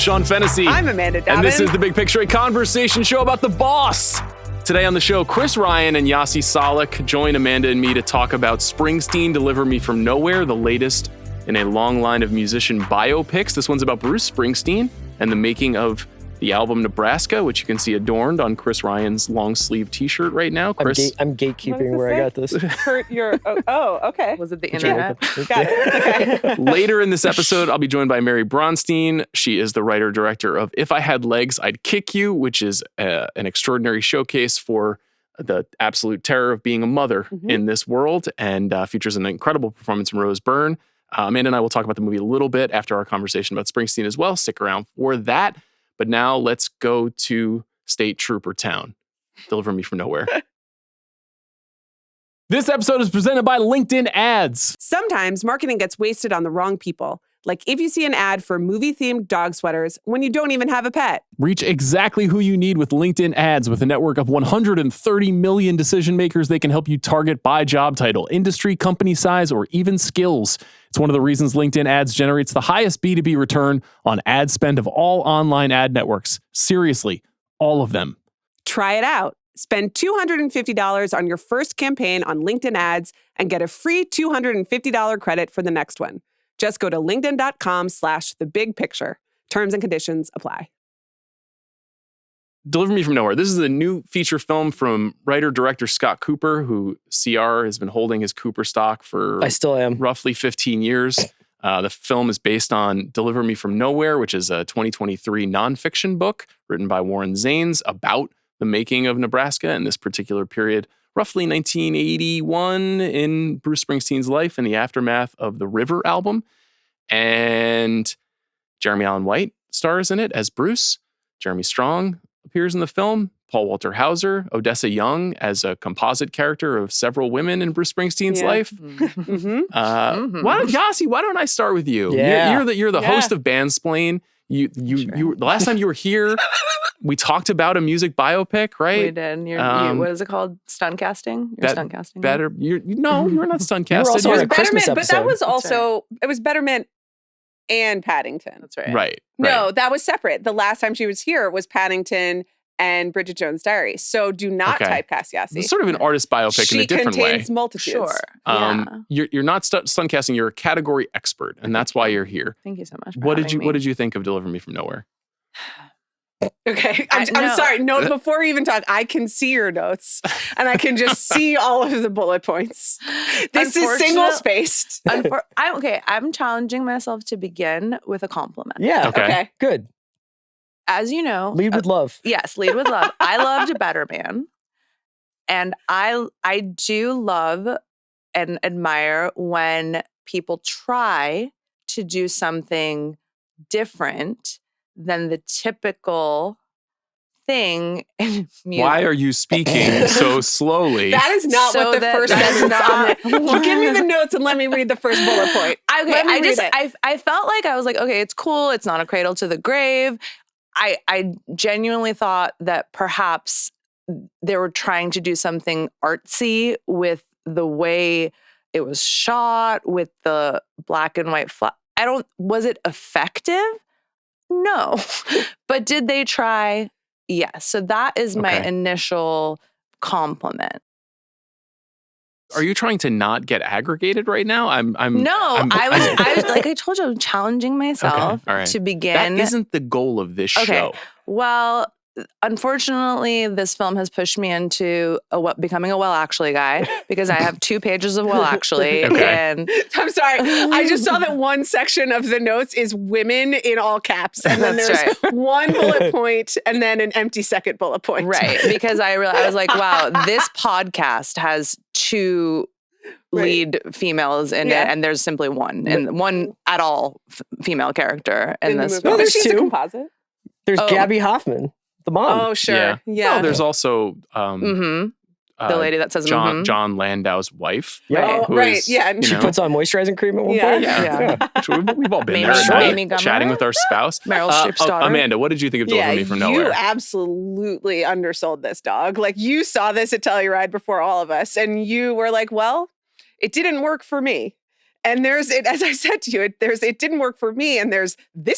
Sean Fennessy. I'm Amanda Dobbin. And this is The Big Picture, a conversation show about the boss. Today on the show, Chris Ryan and Yasi Salek join Amanda and me to talk about Springsteen, Deliver Me From Nowhere, the latest in a long line of musician biopics. This one's about Bruce Springsteen and the making of the album Nebraska, which you can see adorned on Chris Ryan's long sleeve t-shirt right now. Chris, I'm gatekeeping where I got this. Hurt your, okay. Was it the internet? Got it. Okay. Later in this episode, I'll be joined by Mary Bronstein. She is the writer-director of If I Had Legs, I'd Kick You, which is an extraordinary showcase for the absolute terror of being a mother in this world, and features an incredible performance from Rose Byrne. Amanda and I will talk about the movie a little bit after our conversation about Springsteen as well. Stick around for that. But now let's go to State Trooper Town. Deliver Me From Nowhere. This episode is presented by LinkedIn Ads. Sometimes marketing gets wasted on the wrong people. Like if you see an ad for movie-themed dog sweaters when you don't even have a pet. Reach exactly who you need with LinkedIn Ads. With a network of 130 million decision makers, they can help you target by job title, industry, company size, or even skills. It's one of the reasons LinkedIn Ads generates the highest B2B return on ad spend of all online ad networks. Seriously, all of them. Try it out. Spend $250 on your first campaign on LinkedIn Ads and get a free $250 credit for the next one. Just go to linkedin.com/thebigpicture. Terms and conditions apply. Deliver Me From Nowhere. This is a new feature film from writer-director Scott Cooper, who CR has been holding his Cooper stock for I still am. roughly 15 years. The film is based on Deliver Me From Nowhere, which is a 2023 nonfiction book written by Warren Zanes about the making of Nebraska in this particular period, roughly 1981 in Bruce Springsteen's life in the aftermath of the River album. And Jeremy Allen White stars in it as Bruce. Jeremy Strong appears in the film. Paul Walter Hauser, Odessa Young as a composite character of several women in Bruce Springsteen's life. Yasi, why don't I start with you? Yeah. You're the host of Bandsplain. You the last time you were here, we talked about a music biopic, right? We did. What is it called? Stunt casting? You're stunt casting. You're not stunt casted. also on a Christmas Betterment, but that episode. was also, it was Betterment and Paddington. That's right. Right. No, that was separate. The last time she was here was Paddington and Bridget Jones' Diary. So do not typecast Yasi. It's sort of an artist biopic in a different way. She contains multitudes. Sure. You're not stunt casting. You're a category expert, and that's why you're here. Thank you so much. What did you think of Deliver Me From Nowhere? Okay, I'm sorry. No, before we even talk, I can see your notes, and I can just see all of the bullet points. This is single-spaced. I'm challenging myself to begin with a compliment. Yeah. Okay. Good. As you know, Lead with love. Yes, lead with love. I loved A Better Man, and I do love and admire when people try to do something different than the typical thing in music. Why are you speaking so slowly? That is not what the first sentence on it. Well, give me the notes and let me read the first bullet point. I felt like I was like, okay, it's cool. It's not a cradle to the grave. I genuinely thought that perhaps they were trying to do something artsy with the way it was shot, with the black and white was it effective? No. But did they try? Yes. So that is my initial compliment. Are you trying to not get aggregated right now? I was like I told you, I'm challenging myself to begin. That isn't the goal of this show. Well, unfortunately, this film has pushed me into becoming a Well Actually guy, because I have 2 pages of Well Actually. And I'm sorry. I just saw that one section of the notes is women in all caps. And then there's one bullet point and then an empty second bullet point. Right. Because I was like, wow, this podcast has 2 lead females in it, and there's simply one, and one at all female character in this film. There's She's 2. a composite. There's Gabby Hoffman, the mom. Oh, sure. Yeah. Well, there's also the lady that says John Landau's wife. Yeah. And she puts on moisturizing cream at one point. Yeah. We've all been there at night, chatting with our spouse. Meryl Streep's daughter. Amanda, what did you think of Deliver Me From Nowhere? You absolutely undersold this, dog. Like, you saw this at Telluride before all of us, and you were like, well, it didn't work for me. And there's it, as I said to you, it didn't work for me. And this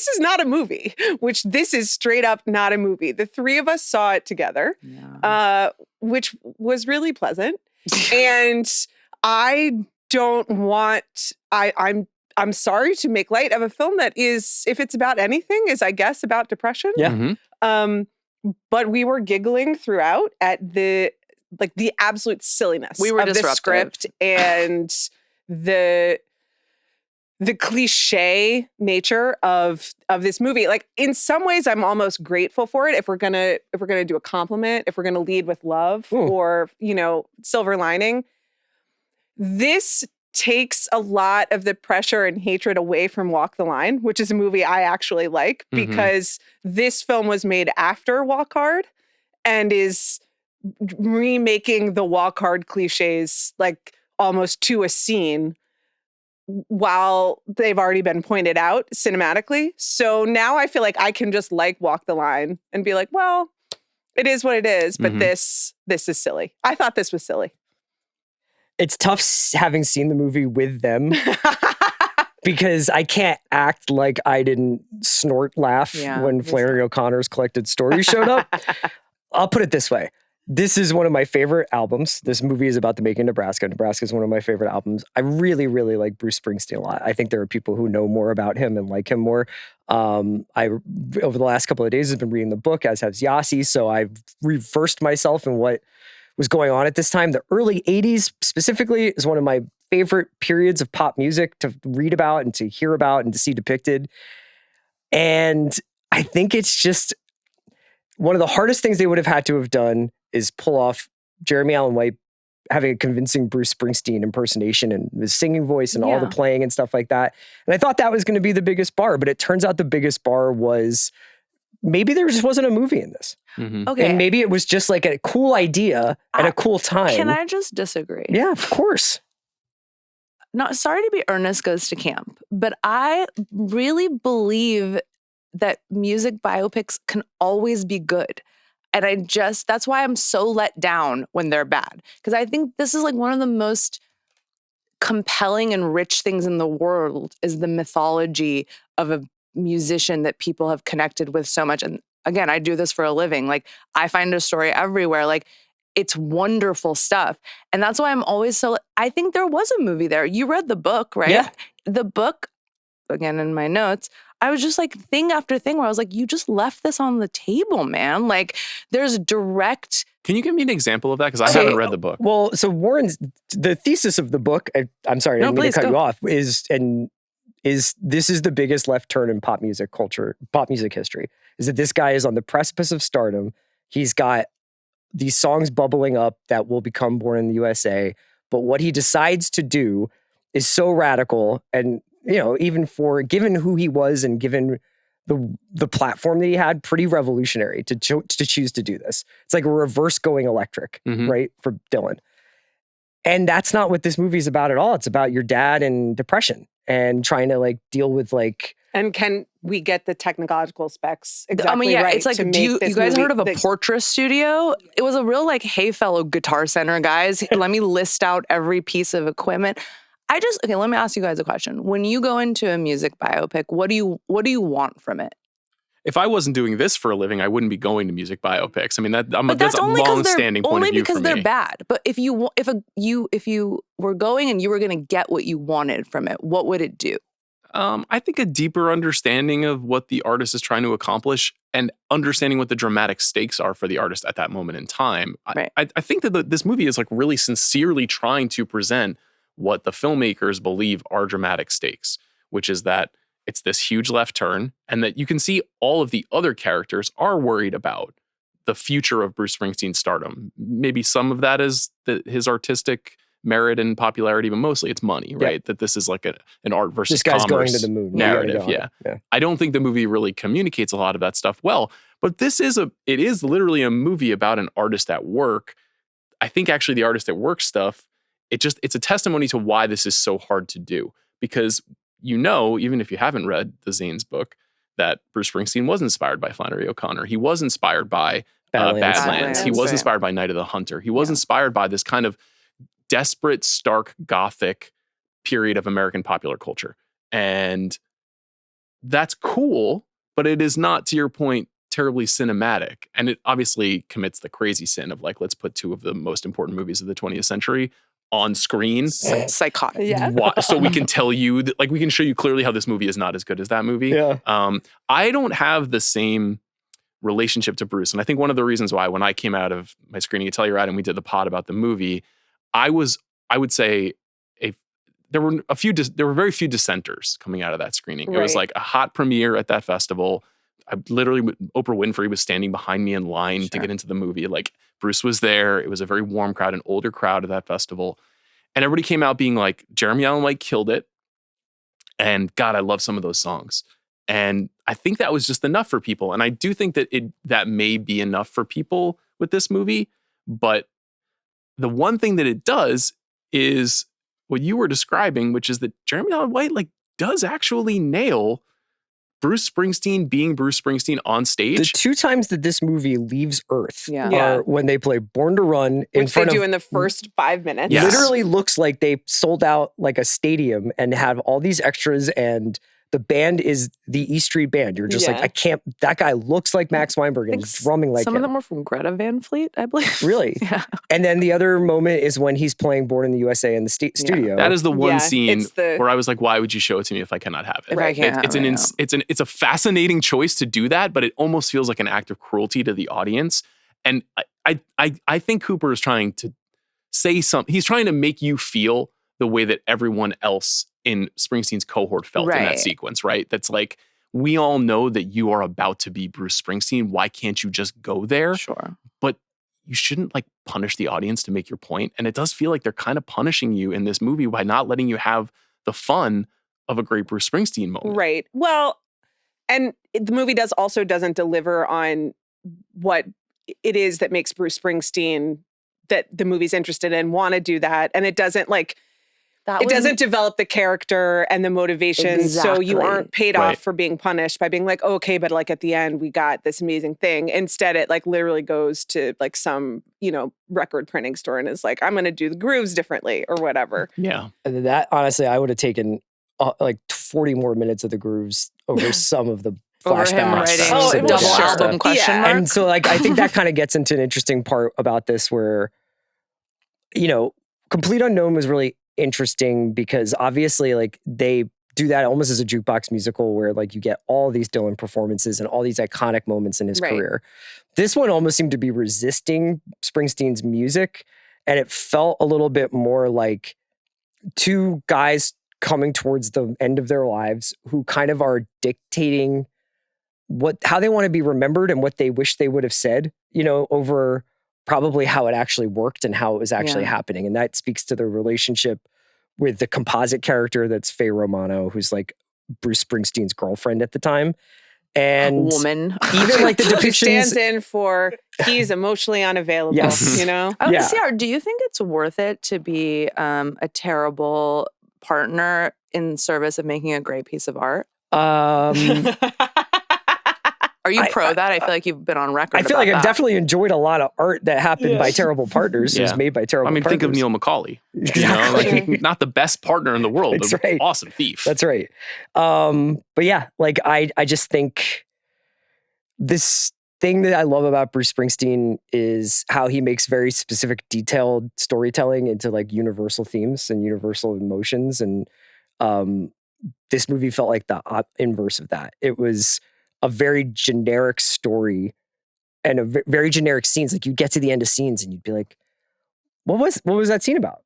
is not a movie, which this is straight up not a movie. The three of us saw it together, which was really pleasant. And I don't want, I'm sorry to make light of a film that is, if it's about anything, is I guess about depression. Yeah. But we were giggling throughout at the absolute silliness we were of disruptive. the script and the cliche nature of this movie. Like, in some ways, I'm almost grateful for it. If we're gonna do a compliment, if we're gonna lead with love or silver lining, this takes a lot of the pressure and hatred away from Walk the Line, which is a movie I actually like because this film was made after Walk Hard and is remaking the Walk Hard cliches like almost to a scene while they've already been pointed out cinematically. So now I feel like I can just like Walk the Line and be like, well, it is what it is, but this is silly. I thought this was silly. It's tough having seen the movie with them because I can't act like I didn't snort laugh when Flannery O'Connor's collected stories showed up. I'll put it this way. This is one of my favorite albums. This movie is about the making of Nebraska. Nebraska is one of my favorite albums. I really, really like Bruce Springsteen a lot. I think there are people who know more about him and like him more. I, over the last couple of days, have been reading the book, as has Yasi. So I've reversed myself in what was going on at this time. The early 80s specifically is one of my favorite periods of pop music to read about and to hear about and to see depicted. And I think it's just one of the hardest things they would have had to have done is pull off Jeremy Allen White having a convincing Bruce Springsteen impersonation and his singing voice and all the playing and stuff like that. And I thought that was going to be the biggest bar, but it turns out the biggest bar was maybe there just wasn't a movie in this. Okay. And maybe it was just like a cool idea at a cool time. Can I just disagree? Yeah, of course. Not sorry to be Ernest Goes to Camp, but I really believe that music biopics can always be good. And that's why I'm so let down when they're bad. Because I think this is like one of the most compelling and rich things in the world is the mythology of a musician that people have connected with so much. And again, I do this for a living. Like, I find a story everywhere. Like, it's wonderful stuff. And that's why I'm always I think there was a movie there. You read the book, right? Yeah. The book, again, in my notes, I was just like thing after thing where I was like, you just left this on the table, man. Like, there's direct. Can you give me an example of that? Because I haven't read the book. Well, so the thesis of the book, I'm sorry, I didn't mean to cut you off, is this is the biggest left turn in pop music culture, pop music history, is that this guy is on the precipice of stardom. He's got these songs bubbling up that will become Born in the USA. But what he decides to do is so radical and, even for given who he was and given the platform that he had, pretty revolutionary to choose to do this. It's like a reverse going electric, right? For Dylan. And that's not what this movie is about at all. It's about your dad and depression and trying to like deal with like. And can we get the technological specs exactly right? It's like, you guys heard of a Portra studio? It was a real like, hey, fellow Guitar Center guys, let me list out every piece of equipment. Let me ask you guys a question. When you go into a music biopic, what do you want from it? If I wasn't doing this for a living, I wouldn't be going to music biopics. I mean, that's a Only long-standing point of view for me. because they're bad. But if you were going and you were going to get what you wanted from it, what would it do? I think a deeper understanding of what the artist is trying to accomplish and understanding what the dramatic stakes are for the artist at that moment in time. Right. I think that this movie is like really sincerely trying to present what the filmmakers believe are dramatic stakes, which is that it's this huge left turn and that you can see all of the other characters are worried about the future of Bruce Springsteen's stardom. Maybe some of that is his artistic merit and popularity, but mostly it's money, right? Yeah. That this is like an art versus this guy's commerce going to the moon narrative. Yeah. I don't think the movie really communicates a lot of that stuff well, but it is literally a movie about an artist at work. I think actually the artist at work stuff, it's a testimony to why this is so hard to do, because even if you haven't read the Zane's book, that Bruce Springsteen was inspired by Flannery O'Connor. He was inspired by Badlands. He was inspired by Night of the Hunter. He was inspired by this kind of desperate, stark, gothic period of American popular culture. And that's cool, but it is not, to your point, terribly cinematic. And it obviously commits the crazy sin of like, let's put two of the most important movies of the 20th century on screen. Psychotic. Yeah. So we can tell you that, like, we can show you clearly how this movie is not as good as that movie. Yeah. I don't have the same relationship to Bruce. And I think one of the reasons why, when I came out of my screening at Telluride and we did the pod about the movie, I would say there were very few dissenters coming out of that screening. It was like a hot premiere at that festival. Oprah Winfrey was standing behind me in line to get into the movie. Like, Bruce was there. It was a very warm crowd, an older crowd at that festival. And everybody came out being like, Jeremy Allen White killed it. And God, I love some of those songs. And I think that was just enough for people. And I do think that that may be enough for people with this movie. But the one thing that it does is what you were describing, which is that Jeremy Allen White like does actually nail Bruce Springsteen being Bruce Springsteen on stage. The two times that this movie leaves Earth Yeah. are when they play Born to Run in Which front they do of, in the first 5 minutes. Yes. literally looks like they sold out like a stadium and have all these extras, and the band is the E Street Band. You're just like, Yeah. I can't, that guy looks like Max Weinberg and is drumming like some him. of them were from Greta Van Fleet, I believe. Really? Yeah. And then the other moment is when he's playing Born in the USA in the studio. That is the one Yeah, scene it's the- where I was like, why would you show it to me if I cannot have it? If I can't it's have an it, it's a fascinating choice to do that, but it almost feels like an act of cruelty to the audience. And I think Cooper is trying to say something. He's trying to make you feel the way that everyone else in Springsteen's cohort felt in that Right. sequence, right? That's like, we all know that you are about to be Bruce Springsteen. Why can't you just go there? Sure. But you shouldn't like punish the audience to make your point. And it does feel like they're kind of punishing you in this movie by not letting you have the fun of a great Bruce Springsteen moment. Right. Well, and the movie doesn't deliver on what it is that makes Bruce Springsteen, that the movie's interested in, want to do that. And it doesn't like, it doesn't develop the character and the motivation. So you Exactly. aren't paid Right. off for being punished by being like, okay, but like at the end we got this amazing thing. Instead, it like literally goes to like some, record printing store and is like, I'm going to do the grooves differently or whatever. Yeah. And that, honestly, I would have taken like 40 more minutes of the grooves over some of the Over him flashbacks. writing Oh, and double sure. album question Yeah. mark. And so, like, I think that kind of gets into an interesting part about this where, Complete Unknown was really interesting because obviously, like, they do that almost as a jukebox musical where, like, you get all these Dylan performances and all these iconic moments in his Right. career. This one almost seemed to be resisting Springsteen's music, and it felt a little bit more like two guys coming towards the end of their lives who kind of are dictating how they want to be remembered and what they wish they would have said, over probably how it actually worked and how it was actually happening. And that speaks to the relationship with the composite character that's Faye Romano, who's like Bruce Springsteen's girlfriend at the time. And Woman. even like the Who depictions. stands in for he's emotionally unavailable, Yes. Yeah. CR, do you think it's worth it to be a terrible partner in service of making a great piece of art? Are you pro that? I feel like you've been on record. I feel like about I've that. definitely enjoyed a lot of art that happened by terrible partners, who's Yeah. made by terrible I mean, partners. think of Neil Macaulay. Exactly. Like, not the best partner in the world, That's but right. awesome thief. That's right. But yeah, like I just think this thing that I love about Bruce Springsteen is how he makes very specific, detailed storytelling into like universal themes and universal emotions. And this movie felt like the inverse of that. It was a very generic story and very generic scenes. Like, you get to the end of scenes and you'd be like, what was that scene about?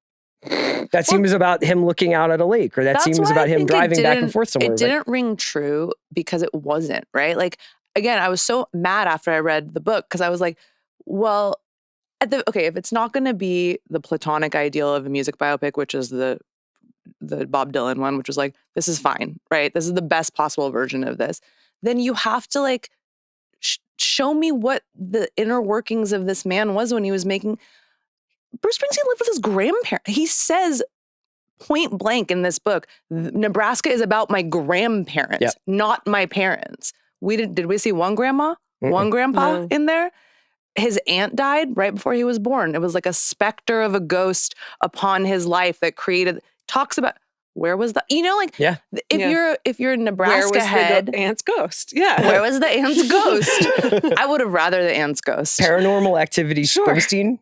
That scene was about him looking out at a lake, or that That's scene was why about I him think driving back and forth somewhere. It didn't ring true because it wasn't, right? Like, again, I was so mad after I read the book because I was like, well, if it's not going to be the platonic ideal of a music biopic, which is the Bob Dylan one, which was like, this is fine, right? This is the best possible version of this. Then you have to like show me what the inner workings of this man was when he was making. Bruce Springsteen lived with his grandparents. He says point blank in this book, Nebraska is about my grandparents, not my parents. Did we see one grandma, one grandpa in there? His aunt died right before he was born. It was like a specter of a ghost upon his life that talks about where was the, you know, like if you're a Nebraska Where was head, the aunt's ghost? Yeah. where was the aunt's ghost? I would have rather the aunt's ghost. Paranormal Activity Springsteen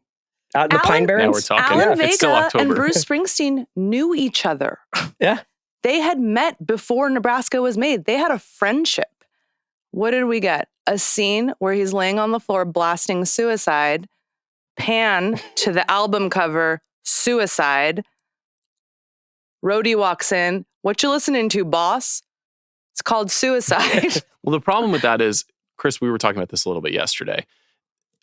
out in the Pine Now we're Barrens. talking. Alan It's still Vega October. and Bruce Springsteen knew each other. Yeah. They had met before Nebraska was made. They had a friendship. What did we get? A scene where he's laying on the floor blasting Suicide. Pan to the album cover, Suicide. Rhodey walks in. What you listening to, boss? It's called Suicide. Well, the problem with that is, Chris, we were talking about this a little bit yesterday.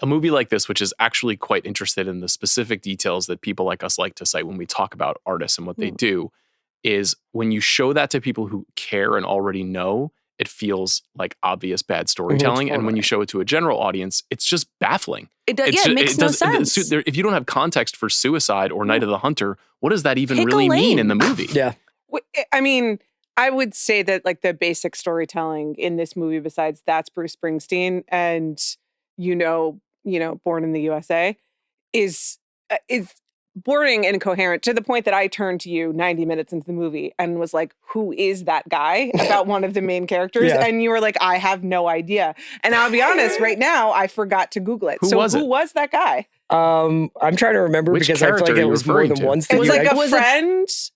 A movie like this, which is actually quite interested in the specific details that people like us like to cite when we talk about artists and what they do, is when you show that to people who care and already know, it feels like obvious bad storytelling. And when you show it to a general audience, it's just baffling. It does, it makes no sense. If you don't have context for Suicide or Night of the Hunter, what does that even Pick a really mean in the lane. movie? Yeah. I mean, I would say that like the basic storytelling in this movie, besides that's Bruce Springsteen and Born in the USA, is boring and incoherent to the point that I turned to you 90 minutes into the movie and was like, who is that guy about one of the main characters? Yeah. And you were like, I have no idea. And I'll be honest, right now, I forgot to Google it. Who was that guy? I'm trying to remember Which because I feel like character it are you was more referring than to? once. It was like a was friend. His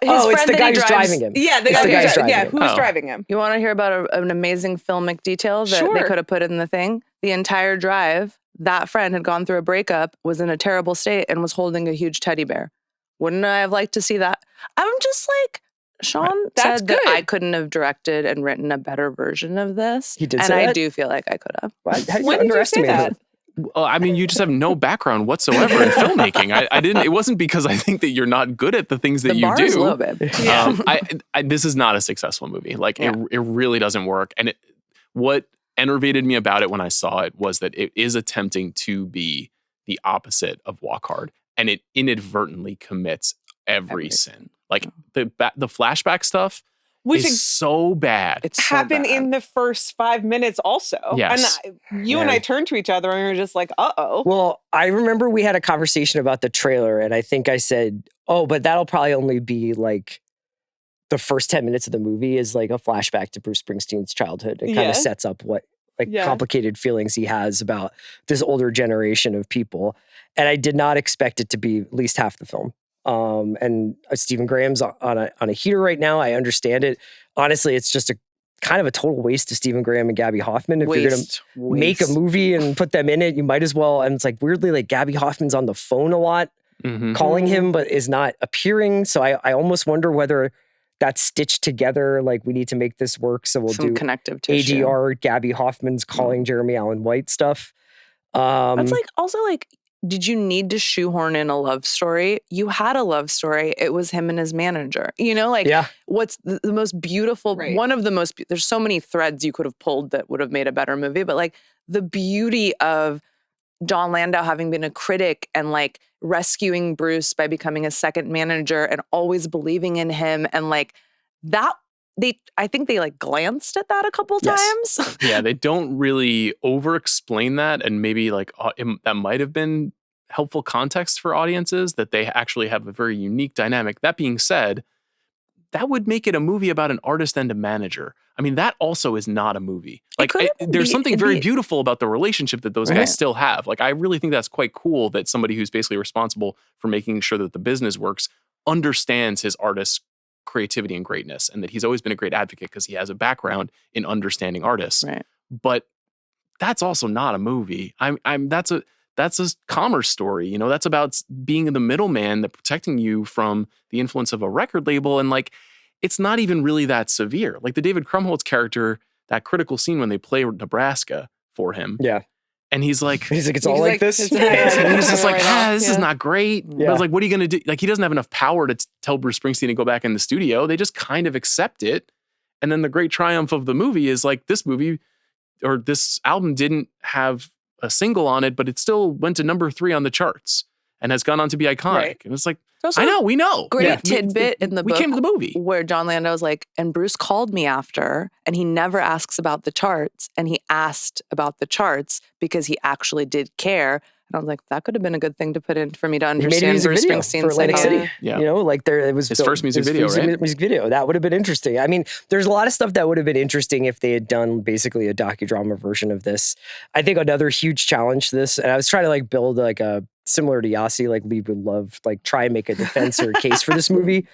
it's friend the that guy he who's drives- driving him. Yeah, the It's guy the guy who's who's driving him. who's Oh. driving him. You want to hear about an amazing filmic detail that Sure. they could have put in the thing? The entire drive, that friend had gone through a breakup, was in a terrible state, and was holding a huge teddy bear. Wouldn't I have liked to see that? I'm just like, Sean That's said that good. I couldn't have directed and written a better version of this. He did and say I that? do feel like I could have. How do you When did you say underestimate that? him? Well, I mean, you just have no background whatsoever in filmmaking. I didn't. It wasn't because I think that you're not good at the things that The you bar do. is low, babe. Yeah. This is not a successful movie. Like Yeah. it really doesn't work. And what enervated me about it when I saw it was that it is attempting to be the opposite of Walk Hard, and it inadvertently commits every sin. Like the flashback stuff, Which is so bad. It's so happened bad. in the first 5 minutes also. Yes. And you and I turned to each other and we were just like, uh-oh. Well, I remember we had a conversation about the trailer, and I think I said, oh, but that'll probably only be like the first 10 minutes of the movie is like a flashback to Bruce Springsteen's childhood. It kind Yeah. of sets up what Yeah. complicated feelings he has about this older generation of people. And I did not expect it to be at least half the film. And Stephen Graham's on a heater right now. I understand it. Honestly, it's just a kind of a total waste of Stephen Graham and Gabby Hoffman. If you're going to make a movie and put them in it, you might as well. And it's like weirdly, like Gabby Hoffman's on the phone a lot, calling him, but is not appearing. So I almost wonder whether that's stitched together. Like we need to make this work. So we'll Some do connective tissue. ADR, Gabby Hoffman's calling Jeremy Allen White stuff. That's like also like, did you need to shoehorn in a love story? You had a love story. It was him and his manager. You know, like what's the most beautiful, one of the most, there's so many threads you could have pulled that would have made a better movie, but like the beauty of John Landau having been a critic and like rescuing Bruce by becoming a second manager and always believing in him. And like that, I think they like glanced at that a couple times. Yeah, they don't really over-explain that, and maybe like that might have been helpful context for audiences that they actually have a very unique dynamic. That being said, that would make it a movie about an artist and a manager. I mean, that also is not a movie. Like, there's something very beautiful about the relationship that those guys still have. Like, I really think that's quite cool that somebody who's basically responsible for making sure that the business works understands his artist's creativity and greatness, and that he's always been a great advocate because he has a background in understanding artists. Right. But that's also not a movie. That's a commerce story. You know, that's about being the middleman, that protecting you from the influence of a record label. And like, it's not even really that severe. Like the David Krumholtz character, that critical scene when they play Nebraska for him. Yeah. And he's like, it's all like this. And he's just like, this is not great. Yeah. But it's like, what are you going to do? Like, he doesn't have enough power to tell Bruce Springsteen to go back in the studio. They just kind of accept it. And then the great triumph of the movie is like, this movie or this album didn't have a single on it, but it still went to number 3 on the charts and has gone on to be iconic. Right. And it's like, Also, I know, we know. Great tidbit in the book. We came to the movie. Where John Landau's like, and Bruce called me after, and he never asks about the charts, and he asked about the charts because he actually did care And I was like, that could have been a good thing to put in for me to He made a understand music Bruce video Springsteen for Atlantic singing. City. Yeah. You know, like it was His first music video, right? Music video. That would have been interesting. I mean, there's a lot of stuff that would have been interesting if they had done basically a docudrama version of this. I think another huge challenge to this, and I was trying to like build like a similar to Yasi, like Lead with Love, like try and make a defense or a case for this movie.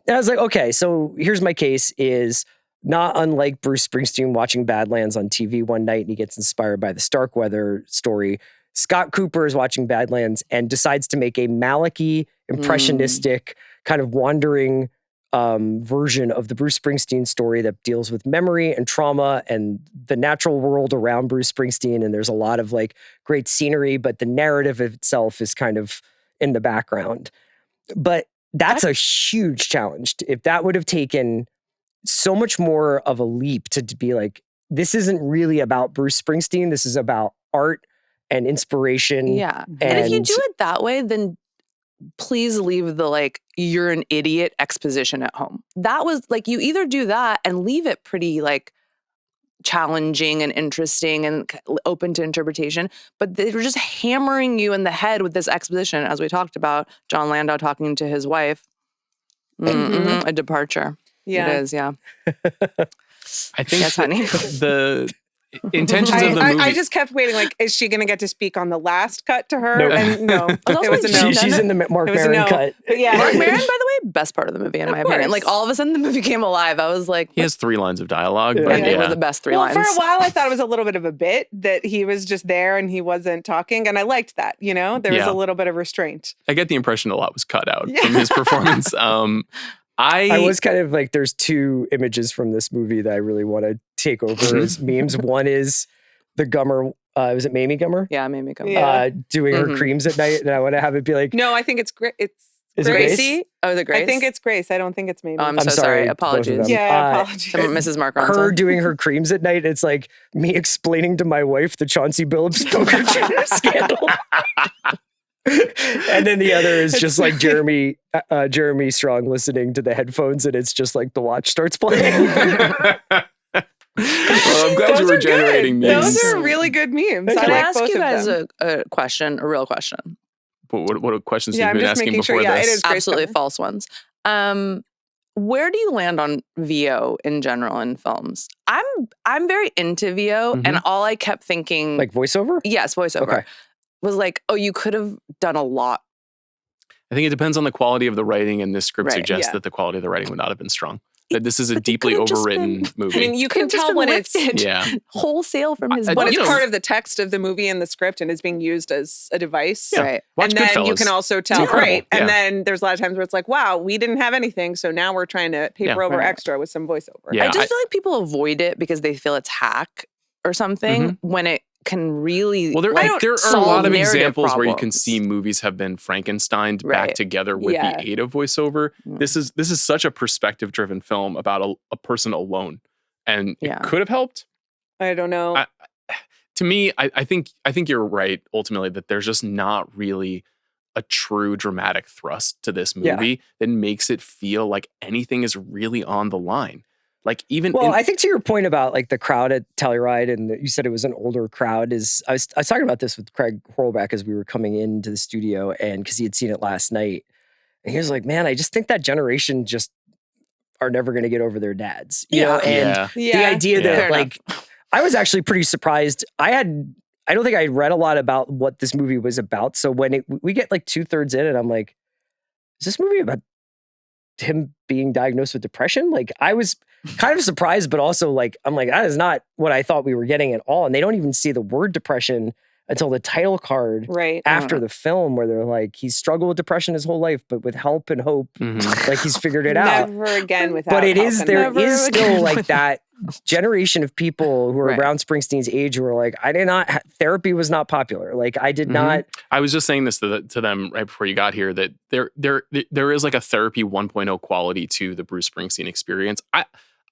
And I was like, okay, so here's my case is not unlike Bruce Springsteen watching Badlands on TV one night and he gets inspired by the Starkweather story. Scott Cooper is watching Badlands and decides to make a Malicky, impressionistic, kind of wandering version of the Bruce Springsteen story that deals with memory and trauma and the natural world around Bruce Springsteen. And there's a lot of like great scenery, but the narrative itself is kind of in the background. But that's a huge challenge. If that would have taken so much more of a leap to be like, this isn't really about Bruce Springsteen. This is about art and inspiration. Yeah. And if you do it that way, then please leave the like, you're an idiot exposition at home. That was like, you either do that and leave it pretty like challenging and interesting and open to interpretation, but they were just hammering you in the head with this exposition, as we talked about, John Landau talking to his wife. A departure. Yeah. It is, yeah. I think yes, honey. The intentions of the movie. I just kept waiting, like, is she going to get to speak on the last cut to her? Nope. And no, it was a no. She's in the Mark Maron cut. But yeah. Mark Maron, by the way, best part of the movie, in my opinion. Like, all of a sudden, the movie came alive. I was like... He has 3 lines of dialogue, but and they were the best 3 lines. For a while, I thought it was a little bit of a bit that he was just there and he wasn't talking. And I liked that, you know? There was a little bit of restraint. I get the impression a lot was cut out from his performance. I was kind of like, there's 2 images from this movie that I really want to take over as memes. One is the Gummer, was it Mamie Gummer? Yeah, Mamie Gummer. Doing her creams at night. And I want to have it be like... No, I think it's great. Is it Gracie? Oh, is it Grace? I think it's Grace. I don't think it's Mamie. Oh, I'm so sorry. Apologies. Yeah, apologies. To Mrs. Mark Ronson. Her doing her creams at night. It's like me explaining to my wife the Chauncey Billups poker scandal. And then the other is just like Jeremy Strong listening to the headphones, and it's just like the watch starts playing. Well, I'm glad you were generating memes. Those are really good memes. Can I like ask both you guys of them. a question, a real question? What questions Yeah, have you been asking before it this? is Grace Absolutely Gummer. false ones. Where do you land on VO in general in films? I'm very into VO, and all I kept thinking, Like voiceover? yes, voiceover, Okay. was like, oh, you could have done a lot. I think it depends on the quality of the writing, and this script Right, suggests yeah. that the quality of the writing would not have been strong. That this is a But they deeply could've just overwritten been- movie. I mean, you can tell when it's wholesale from his I- when book. it's you know- part of the text of the movie and the script and is being used as a device. Yeah. Right. Watch and then you Goodfellas. can also tell, incredible. right? And Yeah. then there's a lot of times where it's like, wow, we didn't have anything, so now we're trying to paper over Right. extra with some voiceover. Yeah. I just feel like people avoid it because they feel it's hack or something when it can really Well, there are a solve lot of narrative examples where you can problems. see movies have been Frankensteined back Right. together with Yeah. the aid of voiceover. This is such a perspective-driven film about a person alone, and Yeah. it could have helped. I don't know. To me, I think you're right ultimately that there's just not really a true dramatic thrust to this movie that makes it feel like anything is really on the line. Like even I think to your point about like the crowd at Telluride, and you said it was an older crowd. I was talking about this with Craig Horlbeck as we were coming into the studio, and because he had seen it last night, and he was like, "Man, I just think that generation just are never going to get over their dads." You know, and the idea that Fair like I was actually pretty surprised. I don't think I had read a lot about what this movie was about. So when we get like 2/3 in, and I'm like, "Is this movie about him being diagnosed with depression?" Like I was kind of surprised, but also like, I'm like, that is not what I thought we were getting at all. And they don't even see the word depression until the title card right. after the film, where they're like, he's struggled with depression his whole life, but with help and hope, like he's figured it out. Never again without But it help is, and there never is again still like that generation of people who are Right. around Springsteen's age who are like, I did not, therapy was not popular. Like I did not. I was just saying this to them right before you got here, that there is like a therapy 1.0 quality to the Bruce Springsteen experience.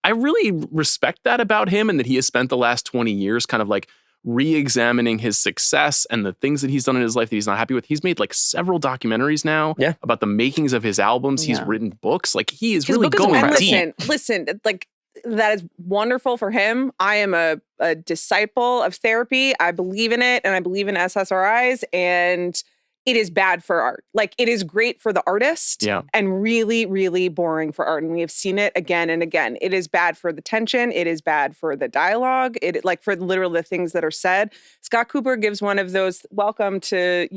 I really respect that about him, and that he has spent the last 20 years kind of like re-examining his success and the things that he's done in his life that he's not happy with. He's made like several documentaries now about the makings of his albums. He's written books. Like he is His really book is going incredible. deep. Listen, like that is wonderful for him. I am a disciple of therapy. I believe in it, and I believe in SSRIs, and it is bad for art. Like, it is great for the artist and really, really boring for art. And we have seen it again and again. It is bad for the tension. It is bad for the dialogue. It, like, for literally the things that are said. Scott Cooper gives one of those welcome to,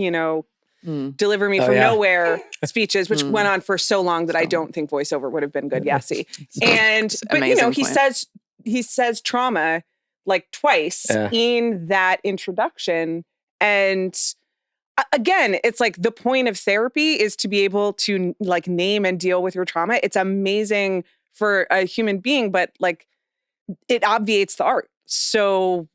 deliver me from nowhere speeches, which went on for so long that I don't think voiceover would have been good. Yasi. But he says trauma like twice in that introduction. And again, it's like the point of therapy is to be able to like name and deal with your trauma. It's amazing for a human being, but like it obviates the art. So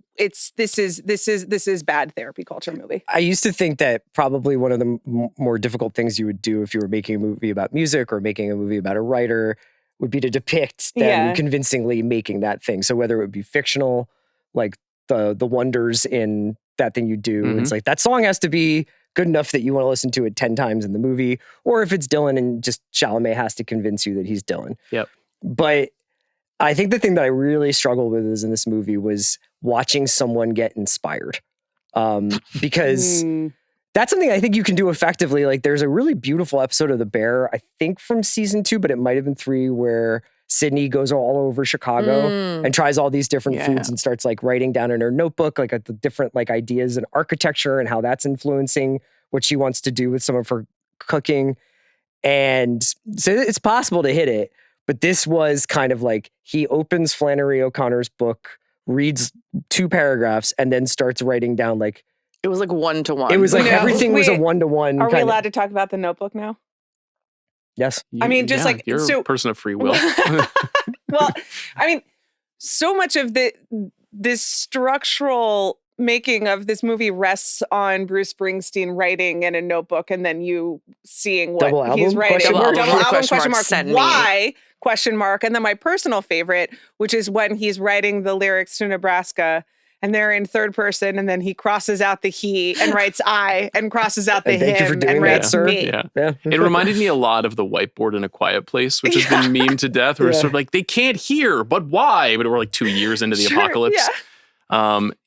this is bad therapy culture movie. I used to think that probably one of the more difficult things you would do if you were making a movie about music or making a movie about a writer would be to depict them convincingly making that thing. So whether it would be fictional, like the wonders in that thing you do, it's like that song has to be good enough that you want to listen to it 10 times in the movie, or if it's Dylan and just Chalamet has to convince you that he's Dylan. Yep. But I think the thing that I really struggled with is in this movie was watching someone get inspired. Because that's something I think you can do effectively. Like, there's a really beautiful episode of The Bear, I think from season 2, but it might have been 3, where Sydney goes all over Chicago and tries all these different foods and starts like writing down in her notebook, like the different like ideas and architecture and how that's influencing what she wants to do with some of her cooking. And so it's possible to hit it. But this was kind of like he opens Flannery O'Connor's book, reads 2 paragraphs, and then starts writing down like... It was like 1-to-1. It was like everything was a 1-to-1. Are we allowed to talk about The Notebook now? Yes. I mean, just like... You're a person of free will. Well, I mean, so much of this structural making of this movie rests on Bruce Springsteen writing in a notebook and then you seeing what he's writing. Double album, question mark. Why? Question mark. And then my personal favorite, which is when he's writing the lyrics to Nebraska and they're in third person and then he crosses out the he and writes I and crosses out the him and writes me. Yeah. It reminded me a lot of the whiteboard in A Quiet Place, which has been memed to death. Where it's sort of like, they can't hear, but why? But we're like 2 years into the apocalypse.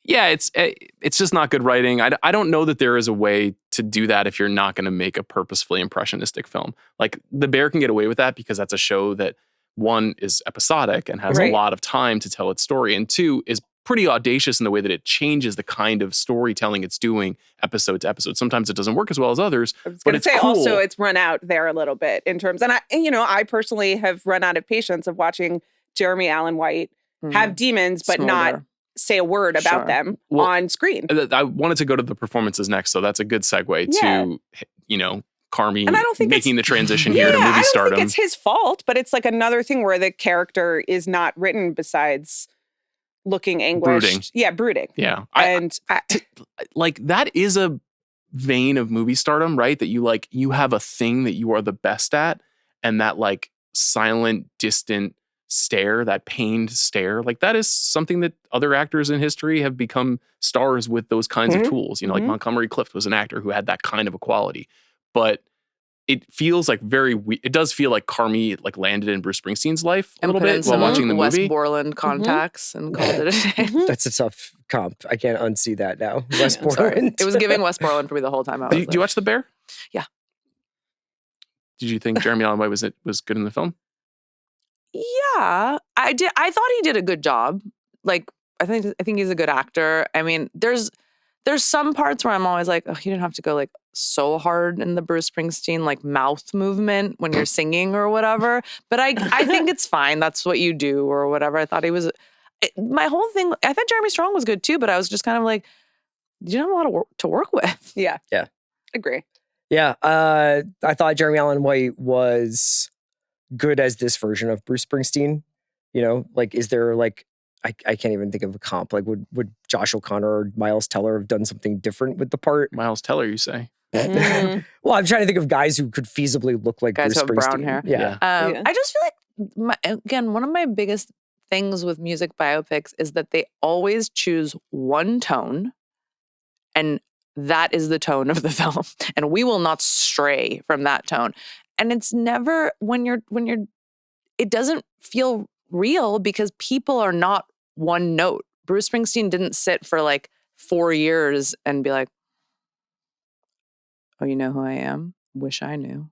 It's just not good writing. I don't know that there is a way to do that if you're not going to make a purposefully impressionistic film. Like The Bear can get away with that because that's a show that, 1, is episodic and has a lot of time to tell its story, and 2, is pretty audacious in the way that it changes the kind of storytelling it's doing episode to episode. Sometimes it doesn't work as well as others, I was going to say cool. Also it's run out there a little bit in terms, and I personally have run out of patience of watching Jeremy Allen White have demons, but not say a word about them on screen. I wanted to go to the performances next, so that's a good segue to, Carmy making the transition here to movie stardom. I don't think it's his fault, but it's like another thing where the character is not written besides looking anguished. Brooding. Yeah, brooding. Yeah. And that is a vein of movie stardom, right? That you have a thing that you are the best at, and that like silent, distant stare, that pained stare, like that is something that other actors in history have become stars with those kinds of tools. Like Montgomery Clift was an actor who had that kind of a quality. But it feels like it does feel like Carmy like landed in Bruce Springsteen's life a little bit while watching the movie. West Borland contacts and called it a day. That's a tough comp. I can't unsee that now. West Borland. It was giving West Borland for me the whole time. Do you watch The Bear? Yeah. Did you think Jeremy Allen White was good in the film? Yeah, I did. I thought he did a good job. Like, I think he's a good actor. I mean, there's some parts where I'm always like, oh, you didn't have to go like so hard in the Bruce Springsteen like mouth movement when you're singing or whatever. But I think it's fine. That's what you do or whatever. I thought he was. My whole thing. I thought Jeremy Strong was good too, but I was just kind of like, you didn't have a lot to work with. Yeah. Agree. Yeah. I thought Jeremy Allen White was good as this version of Bruce Springsteen. Like, is there like, I can't even think of a comp. Like, would Josh O'Connor or Miles Teller have done something different with the part? Miles Teller, you say? Well, I'm trying to think of guys who could feasibly look like guys Bruce who have Springsteen. brown hair. Yeah. I just feel like, one of my biggest things with music biopics is that they always choose one tone, and that is the tone of the film, and we will not stray from that tone. And it's never when you're. It doesn't feel real because people are not one note. Bruce Springsteen didn't sit for like 4 years and be like, oh, you know who I am? Wish I knew.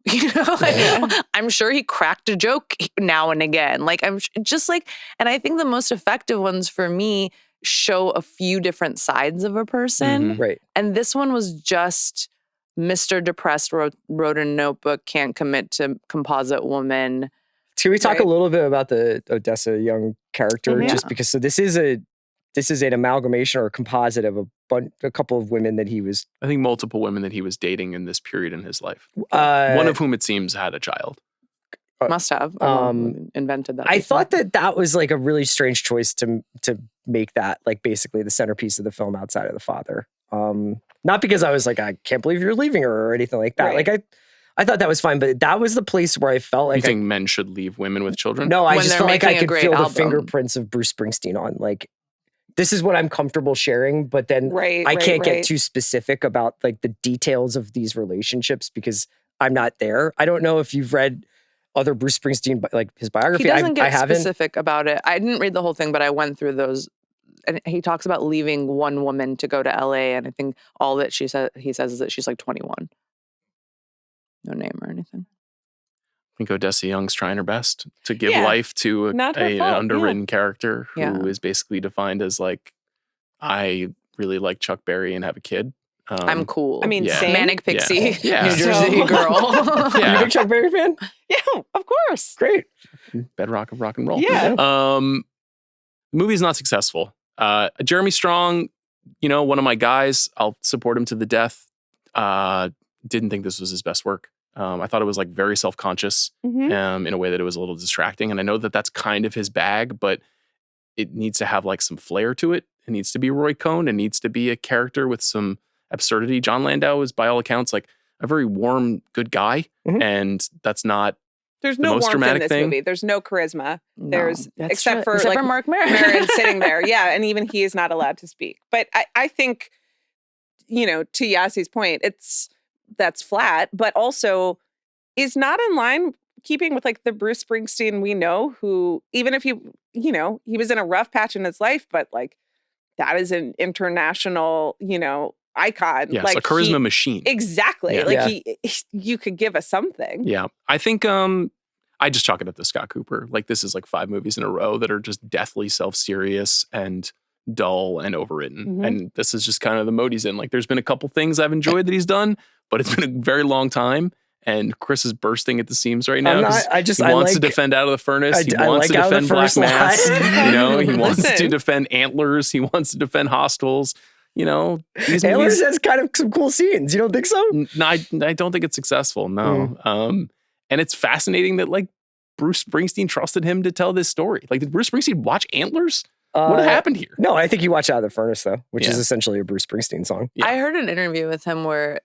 I'm sure he cracked a joke now and again. Like, I'm just like, and I think the most effective ones for me show a few different sides of a person. Right. And this one was just Mr. Depressed wrote a notebook, can't commit to composite woman. Can we talk a little bit about the Odessa Young character? Just because, so this is an amalgamation or a composite of a couple of women that he was. I think multiple women that he was dating in this period in his life. One of whom it seems had a child. Must have invented that. I thought that was like a really strange choice to make that like basically the centerpiece of the film outside of the father. Not because I was like, I can't believe you're leaving her or anything like that. Right. Like I thought that was fine, but that was the place where I felt like you think men should leave women with children? No, I When just they're felt like I making a could great feel album. the fingerprints of Bruce Springsteen on like, this is what I'm comfortable sharing, but then I can't get too specific about like the details of these relationships because I'm not there. I don't know if you've read other Bruce Springsteen, like his biography. He doesn't I get haven't. specific about it. I didn't read the whole thing, but I went through those. And he talks about leaving one woman to go to LA. And I think all that he says is that she's like 21. No name or anything. I think Odessa Young's trying her best to give life to an underwritten character who is basically defined as like, I really like Chuck Berry and have a kid. I'm cool. I mean, same. Manic Pixie, Yeah. New Jersey girl. You a big Chuck Berry fan? Yeah, of course. Great. Bedrock of rock and roll. Yeah. The movie's not successful. Jeremy Strong, one of my guys, I'll support him to the death. Didn't think this was his best work. I thought it was like very self-conscious in a way that it was a little distracting. And I know that that's kind of his bag, but it needs to have like some flair to it. It needs to be Roy Cohn. It needs to be a character with some absurdity. John Landau is by all accounts like a very warm, good guy. And that's not There's the no most warmth in dramatic this thing. movie. There's no charisma. There's except for Mark Maron. Maron sitting there. Yeah, and even he is not allowed to speak. But I think, to Yasi's point, that's flat, but also is not in line keeping with like the Bruce Springsteen we know, who even if he was in a rough patch in his life, but like that is an international, icon. Yes, like a charisma machine. Exactly. Yeah. Like you could give us something. Yeah. I think I just chalk it up to Scott Cooper. Like this is like 5 movies in a row that are just deathly self-serious and dull and overwritten. And this is just kind of the mode he's in. Like there's been a couple things I've enjoyed that he's done, but it's been a very long time. And Chris is bursting at the seams right now. He wants to defend Out of the Furnace. He wants to defend Black Mass. He wants to defend Antlers. He wants to defend Hostels. Antlers has kind of some cool scenes. You don't think so? No, I don't think it's successful. No. And it's fascinating that like Bruce Springsteen trusted him to tell this story. Like, did Bruce Springsteen watch Antlers? What happened here? No, I think he watched Out of the Furnace though, which is essentially a Bruce Springsteen song. Yeah. I heard an interview with him where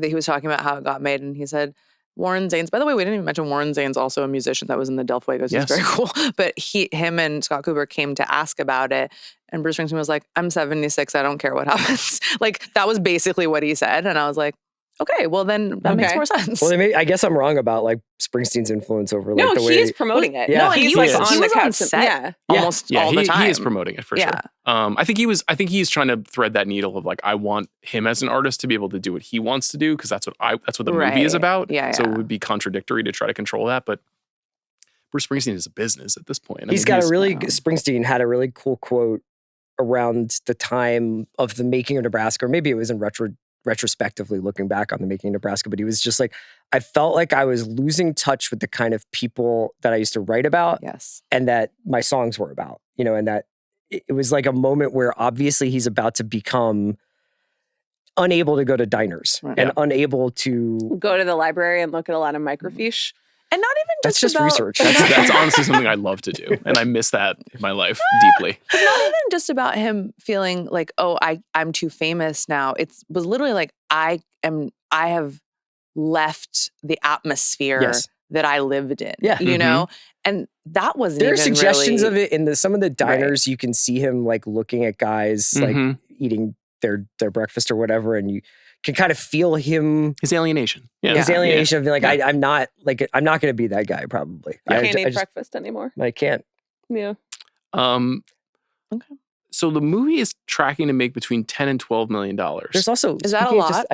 he was talking about how it got made, and he said Warren Zanes. By the way, we didn't even mention Warren Zanes, also a musician that was in the Del Fuegos. Yes. He's very cool. But him and Scott Cooper came to ask about it, and Bruce Springsteen was like, "I'm 76. I don't care what happens." Like that was basically what he said, and I was like, "Okay, well then that makes more sense." Well, I guess I'm wrong about like Springsteen's influence over like the way he's promoting it. Yeah. No, he's like on the couch. Set almost all the time. He is promoting it for sure. I think he's trying to thread that needle of like, I want him as an artist to be able to do what he wants to do because that's what the movie is about. So it would be contradictory to try to control that. But Bruce Springsteen is a business at this point. Springsteen had a really cool quote around the time of the making of Nebraska, or maybe it was in retrospectively looking back on the making of Nebraska, but he was just like, I felt like I was losing touch with the kind of people that I used to write about and that my songs were about, and that it was like a moment where obviously he's about to become unable to go to diners and unable to go to the library and look at a lot of microfiche. And not even that's just research. That's honestly something I love to do. And I miss that in my life deeply. But not even just about him feeling like, oh, I'm too famous now. It was literally like, I have left the atmosphere that I lived in, And that wasn't there are even suggestions really, of it in some of the diners. You can see him like looking at guys like eating their breakfast or whatever. And you can kind of feel his alienation. His alienation of being like, I'm not going to be that guy probably. You can't eat breakfast anymore. I can't. Yeah. Okay. So the movie is tracking to make between $10 and $12 million. There's also Is that a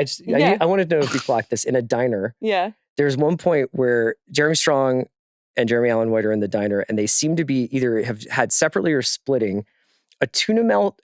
speaking of lot? I wanted to know if you clocked this in a diner. Yeah. There's one point where Jeremy Strong and Jeremy Allen White are in the diner, and they seem to be either have had separately or splitting a tuna melt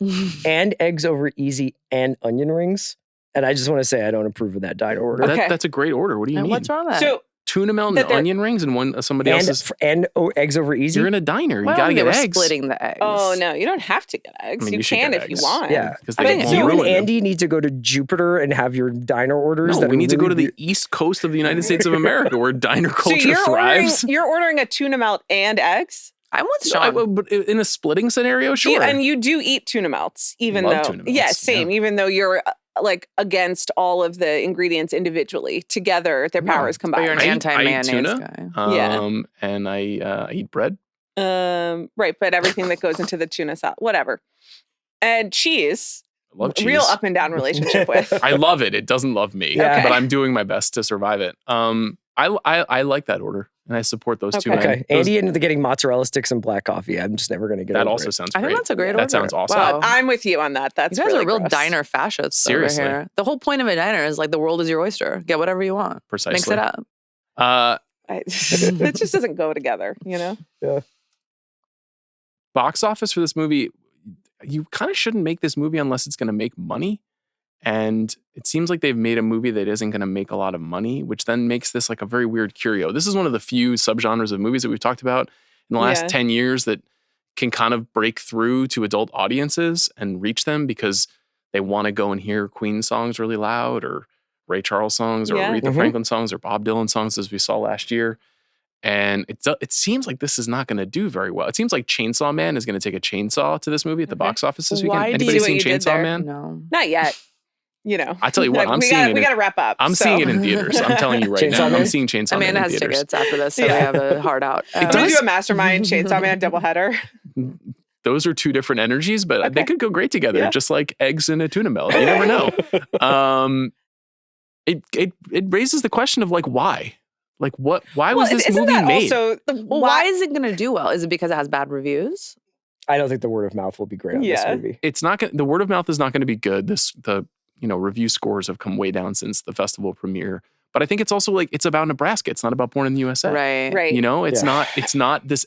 and eggs over easy and onion rings. And I just want to say I don't approve of that diner order. Okay. That's a great order. What do you mean? What's wrong with that? So Tuna melt and onion rings and one somebody else's. And eggs over easy. You're in a diner. You Why gotta don't they get were eggs. splitting the eggs. oh no, you don't have to get eggs. I mean, you you should can get if you eggs. want. Yeah. Because I they mean, won't You and ruin them. Andy need to go to Jupiter and have your diner orders. No, that we are need to go to really the east coast of the United States of America where diner So culture thrives. you're ordering a tuna melt and eggs? I'm with No, Sean. but in a splitting scenario, sure. And you do eat tuna melts, even Love though tuna melts, yeah, same. yeah. Even though you're like against all of the ingredients individually, together their No, powers But you're combined. an I eat anti-mayonnaise tuna. guy. Yeah. And I eat bread. Right, but everything that goes into the tuna salad, whatever, and cheese. I love cheese. Real up and down relationship with. I love it. It doesn't love me, Yeah. but I'm doing my best to survive it. I like that order, and I support those two. Okay. men. Okay. Those- Andy into getting mozzarella sticks and black coffee. I'm just never going to get that over also it. sounds I great. think that's a great order. That sounds awesome. Wow. I'm with you on that. That's You guys really are real gross. diner fascists Seriously. over here. The whole point of a diner is like the world is your oyster. Get whatever you want. Precisely. Mix it up. It just doesn't go together, you know. Box office for this movie, you kind of shouldn't make this movie unless it's going to make money. And it seems like they've made a movie that isn't going to make a lot of money, which then makes this like a very weird curio. This is one of the few subgenres of movies that we've talked about in the last 10 years that can kind of break through to adult audiences and reach them because they want to go and hear Queen songs really loud or Ray Charles songs or Yeah. Aretha Mhm. Franklin songs or Bob Dylan songs as we saw last year. And it seems like this is not going to do very well. It seems like Chainsaw Man is going to take a chainsaw to this movie at the Okay. box office this Why weekend. do you Anybody see seen what you did Chainsaw there? Man? No. Not yet. You know. I tell you what, I'm we seeing gotta, it. We got to wrap up. I'm so. seeing it in theaters. I'm telling you right Chainsaw now. Man? I'm seeing Chainsaw Man Amanda in has theaters. tickets after this, so we Yeah. have a hard out. I'm gonna do a Mastermind Chainsaw Man doubleheader. Those are two different energies, but they Okay. could go great together, Yeah. just like eggs and a tuna melt. You never know. It raises the question of like why, like what? Why was this isn't movie that made? Also, Well, why is it going to do well? Is it because it has bad reviews? I don't think the word of mouth will be great on this Yeah. movie. It's not the word of mouth is not going to be good. The review scores have come way down since the festival premiere. But I think it's also like it's about Nebraska. It's not about Born in the USA. Right. right? You know, it's Yeah. not this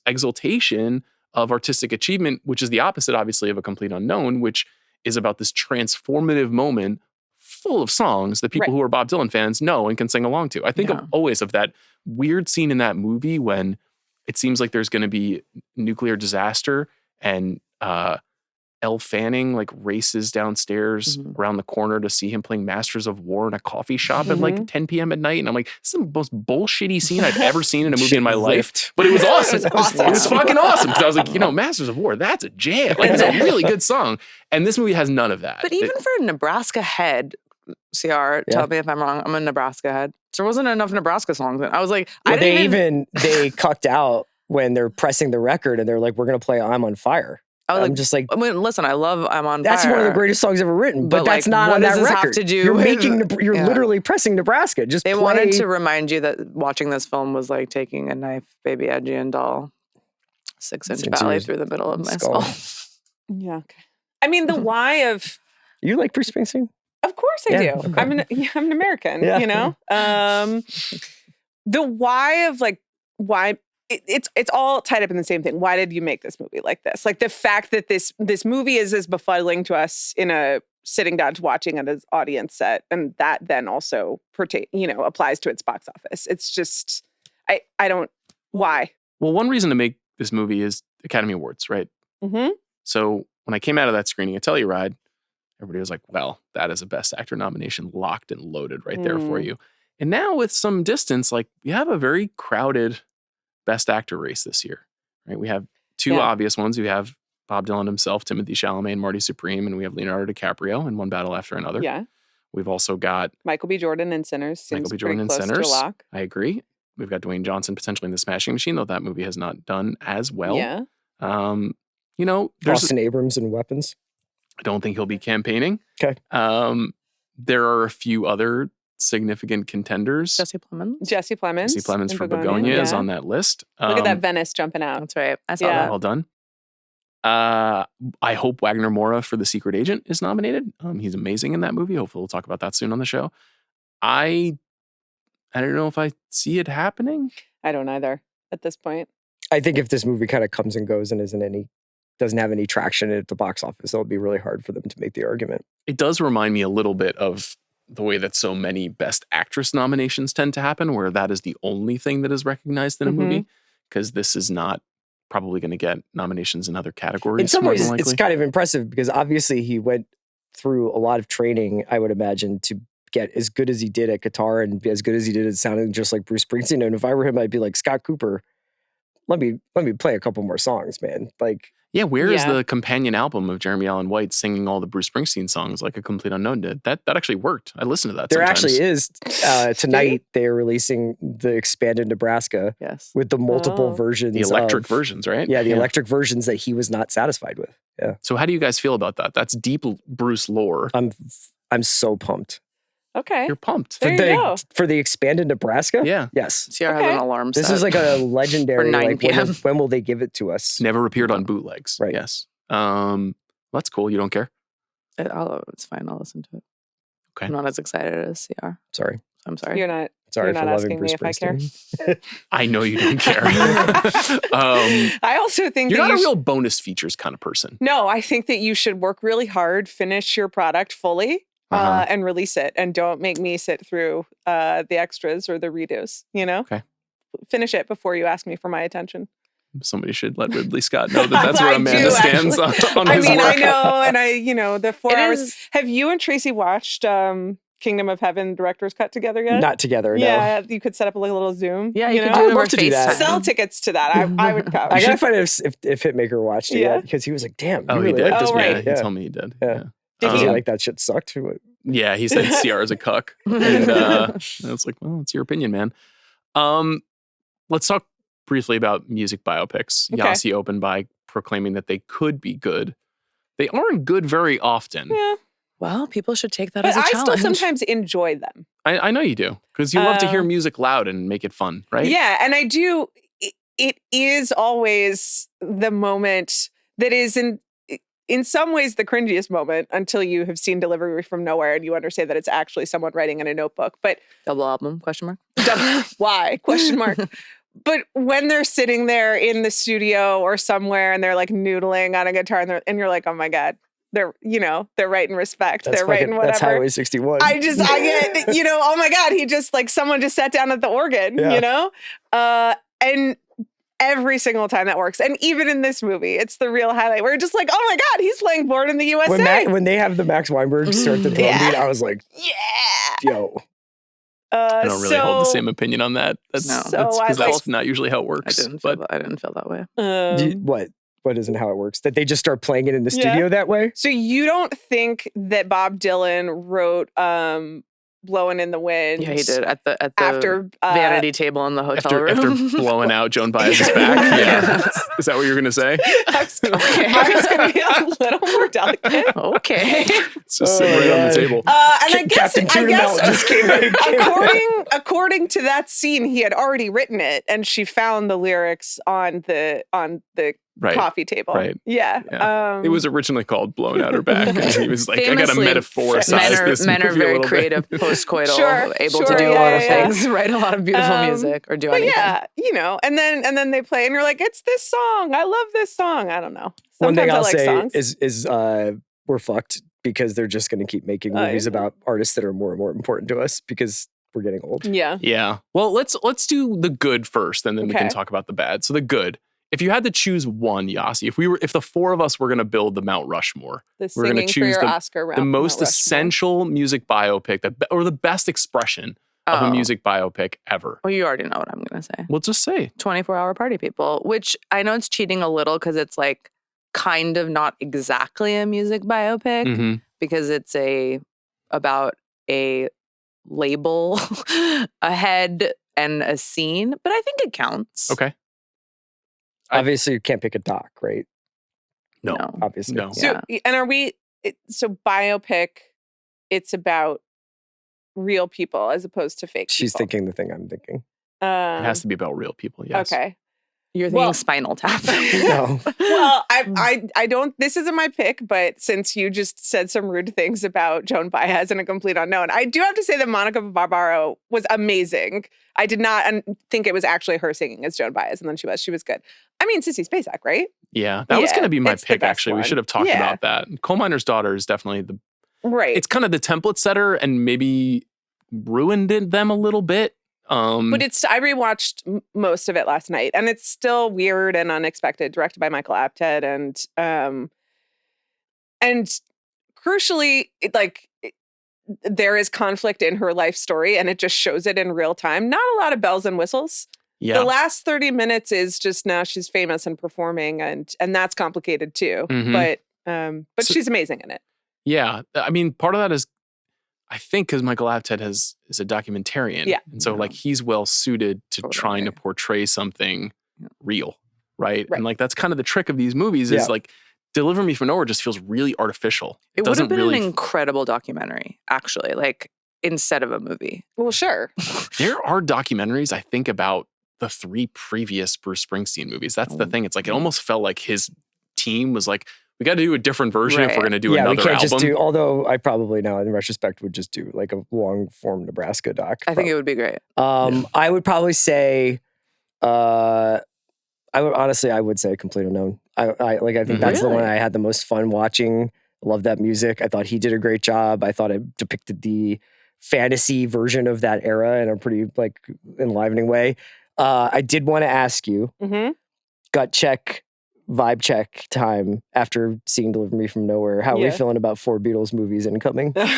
exaltation of artistic achievement, which is the opposite, obviously, of A Complete Unknown, which is about this transformative moment full of songs that people Right. who are Bob Dylan fans know and can sing along to. I think Yeah. always of that weird scene in that movie when it seems like there's going to be nuclear disaster and Elle Fanning like races downstairs Mhm. around the corner to see him playing Masters of War in a coffee shop at like 10 p.m. at night. And I'm like, this is the most bullshitty scene I've ever seen in a movie in my life. But it was awesome. It was awesome. It was fucking awesome. Because I was like, Masters of War, that's a jam. Like, it's a really good song. And this movie has none of that. But even for a Nebraska head, CR, tell me if I'm wrong. I'm a Nebraska head. There wasn't enough Nebraska songs. I was like, Well, I didn't they cucked out when they're pressing the record and they're like, we're going to play I'm on Fire. I was I'm like, just like, I mean, listen, I love I'm on that's Fire. one of the greatest songs ever written, but But, that's like, not what on does that this have record. to do You're with- you're Yeah. literally pressing Nebraska. Just They play. wanted to remind you that watching this film was like taking a knife, baby Edgy and Doll, 6-inch Into valley your through the middle of my skull. skull. Yeah. Okay. I mean, the why of You like Bruce Springsteen? Of course I Yeah, do. okay. I'm an American, Yeah. you know? The why of like why it's all tied up in the same thing. Why did you make this movie like this? Like the fact that this movie is as befuddling to us in a sitting down to watching at an audience set, and that then also applies to its box office. It's just I don't why. Well, one reason to make this movie is Academy Awards, right? Mm-hmm. So when I came out of that screening at Telluride, everybody was like, well, that is a Best Actor nomination locked and loaded right there for you. And now with some distance, like you have a very crowded Best Actor race this year, right? We have two obvious ones. We have Bob Dylan himself, Timothée Chalamet, and Marty Supreme, and we have Leonardo DiCaprio in One Battle After Another. Yeah. We've also got Michael B. Jordan in Sinners. Seems Michael B. Jordan in pretty close Sinners. to a lock. I agree. We've got Dwayne Johnson potentially in The Smashing Machine, though that movie has not done as well. Yeah. There's Austin Abrams and Weapons. I don't think he'll be campaigning. Okay. There are a few other significant contenders. Jesse Plemons. Jesse Plemons for Begonia is on that list. Look at that Venice jumping out. That's right. I saw that. Well done. I hope Wagner Moura for The Secret Agent is nominated. He's amazing in that movie. Hopefully we'll talk about that soon on the show. I don't know if I see it happening. I don't either at this point. I think if this movie kind of comes and goes and doesn't have any traction at the box office, it'll be really hard for them to make the argument. It does remind me a little bit of the way that so many Best Actress nominations tend to happen, where that is the only thing that is recognized in a movie, because this is not probably going to get nominations in other categories. In some ways, it's kind of impressive because obviously he went through a lot of training, I would imagine, to get as good as he did at guitar and as good as he did at sounding just like Bruce Springsteen. And if I were him, I'd be like, Scott Cooper, let me play a couple more songs, man. Like, yeah, where is the companion album of Jeremy Allen White singing all the Bruce Springsteen songs like A Complete Unknown did? That actually worked. I listened to that. There sometimes. actually is. Tonight they're releasing the expanded Nebraska with the multiple versions. The electric versions, right? Yeah, the electric versions that he was not satisfied with. Yeah. So how do you guys feel about that? That's deep Bruce lore. I'm so pumped. Okay. You're pumped. There you go. For the expanded Nebraska? Yeah. Yes. Sierra has an alarm set. This is like a legendary, for 9 like, p.m. when will they give it to us? Never appeared on bootlegs. Right. Yes. That's cool. You don't care? It's fine. I'll listen to it. Okay. I'm not as excited as CR. Sorry. I'm sorry. You're not. Sorry You're for not loving asking Bruce me if I care. Springsteen. I know you don't care. I also think you're that not a real bonus features kind of person. No, I think that you should work really hard, finish your product fully, and release it. And don't make me sit through the extras or the redos, you know? Okay. Finish it before you ask me for my attention. Somebody should let Ridley Scott know that that's where Amanda stands on his work. I know, and the 4 hours. Have you and Tracy watched Kingdom of Heaven director's cut together yet? Not together, no. Yeah, you could set up a little Zoom. Yeah, you could know? do I it would over love to do that. FaceTime. Sell tickets to that. I would come. I gotta find out if Hitmaker watched it yet, Yeah. because he was like, damn, Oh, you he really did? like this Oh, movie. right. Yeah, he told me he did. Yeah. Did He he? like that shit sucked. Yeah, he said CR is a cuck. And I was like, well, it's your opinion, man. Let's talk briefly about music biopics. Okay. Yasi opened by proclaiming that they could be good. They aren't good very often. Yeah. Well, people should take that But as a I challenge. still sometimes enjoy them. I know you do, because you love to hear music loud and make it fun, right? Yeah, and I do. It is always the moment that is in some ways the cringiest moment until you have seen Delivery from Nowhere and you understand that it's actually someone writing in a notebook. But Double album, question mark. why? Question mark. But when they're sitting there in the studio or somewhere and they're like noodling on a guitar and you're like, oh my God, they're writing respect. They're writing whatever. That's Highway 61. I get, oh my God, he just like someone just sat down at the organ, and every single time that works. And even in this movie, it's the real highlight where you're just like, oh my God, he's playing Born in the USA. When they have the Max Weinberg start the drum beat, I was like, yo. I don't really hold the same opinion on that. That's not usually how it works. I didn't feel that way. What isn't how it works? That they just start playing it in the studio that way? So you don't think that Bob Dylan wrote Blowing in the Wind? Yeah, he did at the after vanity table in the hotel room. After blowing out Joan Baez's back? Yeah. Is that what you're going to say? I was going to be a little more delicate. Okay. It's just sitting right on the table. And I guess just came in. according to that scene, he had already written it, and she found the lyrics on the coffee table. Right. Yeah. It was originally called Blowing Out Her Back. And he was like, I got to metaphoricize this men are movie a very little creative bit. post-coital, able to do a lot of things, write a lot of beautiful music, or do anything. Yeah, and then they play, and you're like, it's this song. I love this song. I don't know. One thing I'll say songs. is we're fucked because they're just going to keep making movies about artists that are more and more important to us because we're getting old. Yeah. Yeah. Well, let's do the good first, and then we can talk about the bad. So the good. If you had to choose one, Yasi, if the 4 of us were going to build the Mount Rushmore, we're going to choose the most essential music biopic or the best expression of a music biopic ever. Well, you already know what I'm going to say. Well, just say 24-Hour Party People, which I know it's cheating a little because it's like kind of not exactly a music biopic because it's about a label, a head, and a scene, but I think it counts. Okay. Obviously, you can't pick a doc, right? No. Obviously. No. So, and are we? So biopic, it's about real people as opposed to fake She's people. thinking the thing I'm thinking. It has to be about real people, yes. Okay. You're thinking Spinal Tap. No. Well, I don't, this isn't my pick, but since you just said some rude things about Joan Baez and A Complete Unknown, I do have to say that Monica Barbaro was amazing. I did not think it was actually her singing as Joan Baez, and then she was good. I mean, Sissy Spacek, right? Yeah, that was going to be my it's the pick, best actually. one. We should have talked about that. Coal Miner's Daughter is definitely right. It's kind of the template setter and maybe ruined them a little bit. But I rewatched most of it last night, and it's still weird and unexpected. Directed by Michael Apted, and crucially, there is conflict in her life story, and it just shows it in real time. Not a lot of bells and whistles. Yeah. The last 30 minutes is just now she's famous and performing, and that's complicated too. Mm-hmm. But she's amazing in it. Yeah, I mean, part of that is, I think, because Michael Apted is a documentarian. Yeah. And so, he's well suited to trying to portray something real, right? And, that's kind of the trick of these movies is, Deliver Me From Nowhere just feels really artificial. It would have been an incredible documentary, actually, instead of a movie. Well, sure. There are documentaries, I think, about the 3 previous Bruce Springsteen movies. That's the thing. It's it almost felt like his team was like, we got to do a different version if we're going to do another album. Yeah, we can't just do, although I probably now in retrospect would just do a long form Nebraska doc. I think it would be great. I would probably say, I would say Complete Unknown. I think that's the one I had the most fun watching. I love that music. I thought he did a great job. I thought it depicted the fantasy version of that era in a pretty enlivening way. I did want to ask you, gut check, vibe check time after seeing Deliver Me From Nowhere. How are we feeling about 4 Beatles movies incoming? God.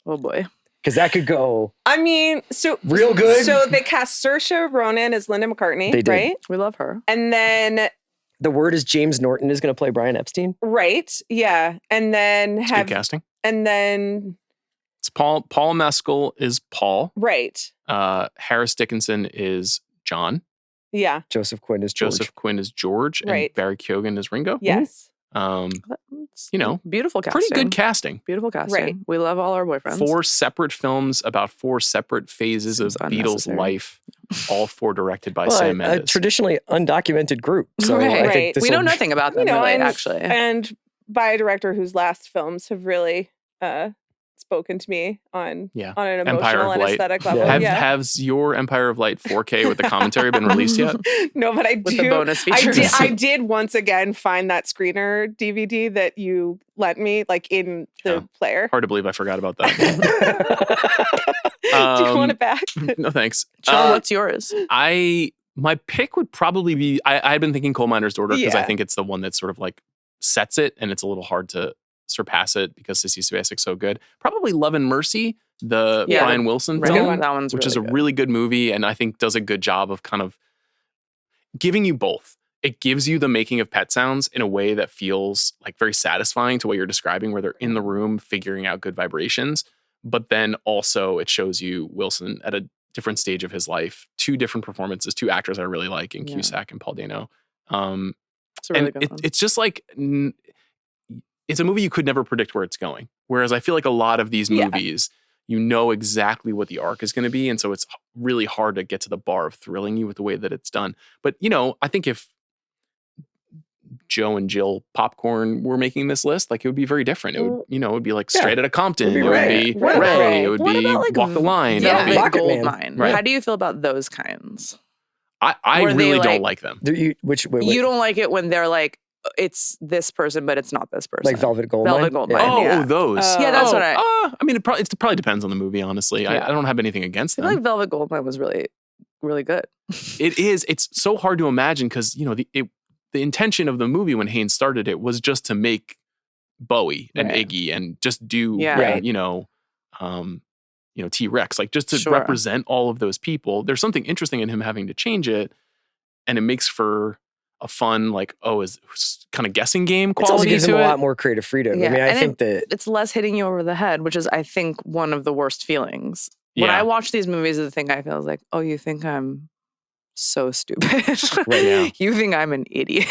Oh boy. Because that could go. I mean, real good. So they cast Saoirse Ronan as Linda McCartney, they did. Right? We love her. And then the word is James Norton is going to play Brian Epstein. Right. Yeah. And then good casting. And then it's Paul Mescal is Paul. Right. Harris Dickinson is John. Yeah. Joseph Quinn is George. Right. And Barry Keoghan is Ringo. Yes. Beautiful casting. Pretty good casting. Beautiful casting. Right. We love all our boyfriends. 4 separate films about 4 separate phases of Beatles' life, all 4 directed by Sam Mendes. A traditionally undocumented group. So right. I think we know nothing about them, actually. And by a director whose last films have really spoken to me on an emotional and aesthetic level. Has your Empire of Light 4K with the commentary been released yet? No, but I with the bonus features. I did once again find that screener DVD that you lent me, in the player. Hard to believe I forgot about that. Do you want it back? No, thanks. Sean, what's yours? My pick would probably be, I'd been thinking Coal Miner's Daughter because I think it's the one that sort of sets it, and it's a little hard to surpass it because Sissy Spacek's so good. Probably Love and Mercy, the Brian Wilson film, that one's which is a really good movie, and I think does a good job of kind of giving you both. It gives you the making of Pet Sounds in a way that feels very satisfying to what you're describing, where they're in the room figuring out good vibrations, but then also it shows you Wilson at a different stage of his life, 2 different performances, 2 actors I really like in Cusack and Paul Dano. It's a really good one. It's just it's a movie you could never predict where it's going. Whereas I feel like a lot of these movies, you know exactly what the arc is going to be. And so it's really hard to get to the bar of thrilling you with the way that it's done. But, I think if Joe and Jill Popcorn were making this list, it would be very different. It would, it would be Straight Outta Compton. It would be Ray. It would be Walk the Line. Velvet Goldmine. Right. How do you feel about those kinds? I really don't like them. You don't like it when they're it's this person, but it's not this person. Like Velvet Goldmine? Velvet Goldmine, those. Yeah, that's what I... I mean, it probably depends on the movie, honestly. I don't have anything against them. I feel like Velvet Goldmine was really, really good. It is. It's so hard to imagine because, the intention of the movie when Haynes started it was just to make Bowie and Iggy and just do, T-Rex, just to represent all of those people. There's something interesting in him having to change it, and it makes for a fun, is kind of guessing game quality to it. It also gives him a lot more creative freedom. Yeah. I mean, I think that it's less hitting you over the head, which is, I think, one of the worst feelings. When I watch these movies, the thing I feel is oh, you think I'm so stupid. Right now. You think I'm an idiot.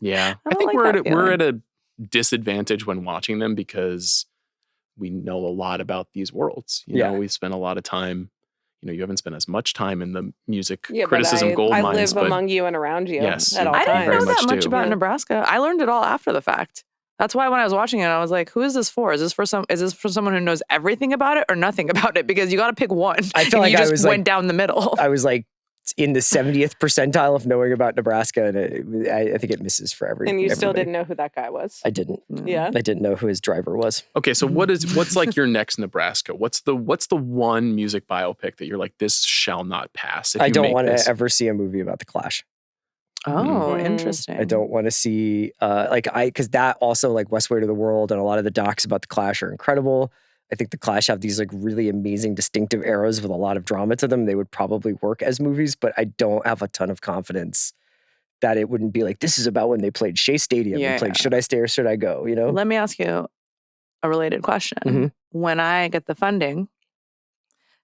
Yeah. I think we're at a disadvantage when watching them because we know a lot about these worlds. You know, we've spent a lot of time. You know, you haven't spent as much time in the music criticism gold I mines. live among you and around you. Yes, at all I times. didn't know very that much much do. about Nebraska. I learned it all after the fact. That's why when I was watching it, I was like, "Who is this for? Is this for someone who knows everything about it or nothing about it?" Because you got to pick one. I feel like you I just was went like, down the middle. I was like in the 70th percentile of knowing about Nebraska, and I think it misses for everyone. And you still didn't know who that guy was? I didn't. Yeah. I didn't know who his driver was. Okay, so what's like your next Nebraska? What's the one music biopic that you're like, this shall not pass? If I you don't make want this? to ever see a movie about the Clash. Oh, interesting. I don't want to see because that also like West Way to the World and a lot of the docs about the Clash are incredible. I think the Clash have these like really amazing distinctive eras with a lot of drama to them. They would probably work as movies, but I don't have a ton of confidence that it wouldn't be like, this is about when they played Shea Stadium and played Should I Stay or Should I Go, you know? Let me ask you a related question. Mhm. When I get the funding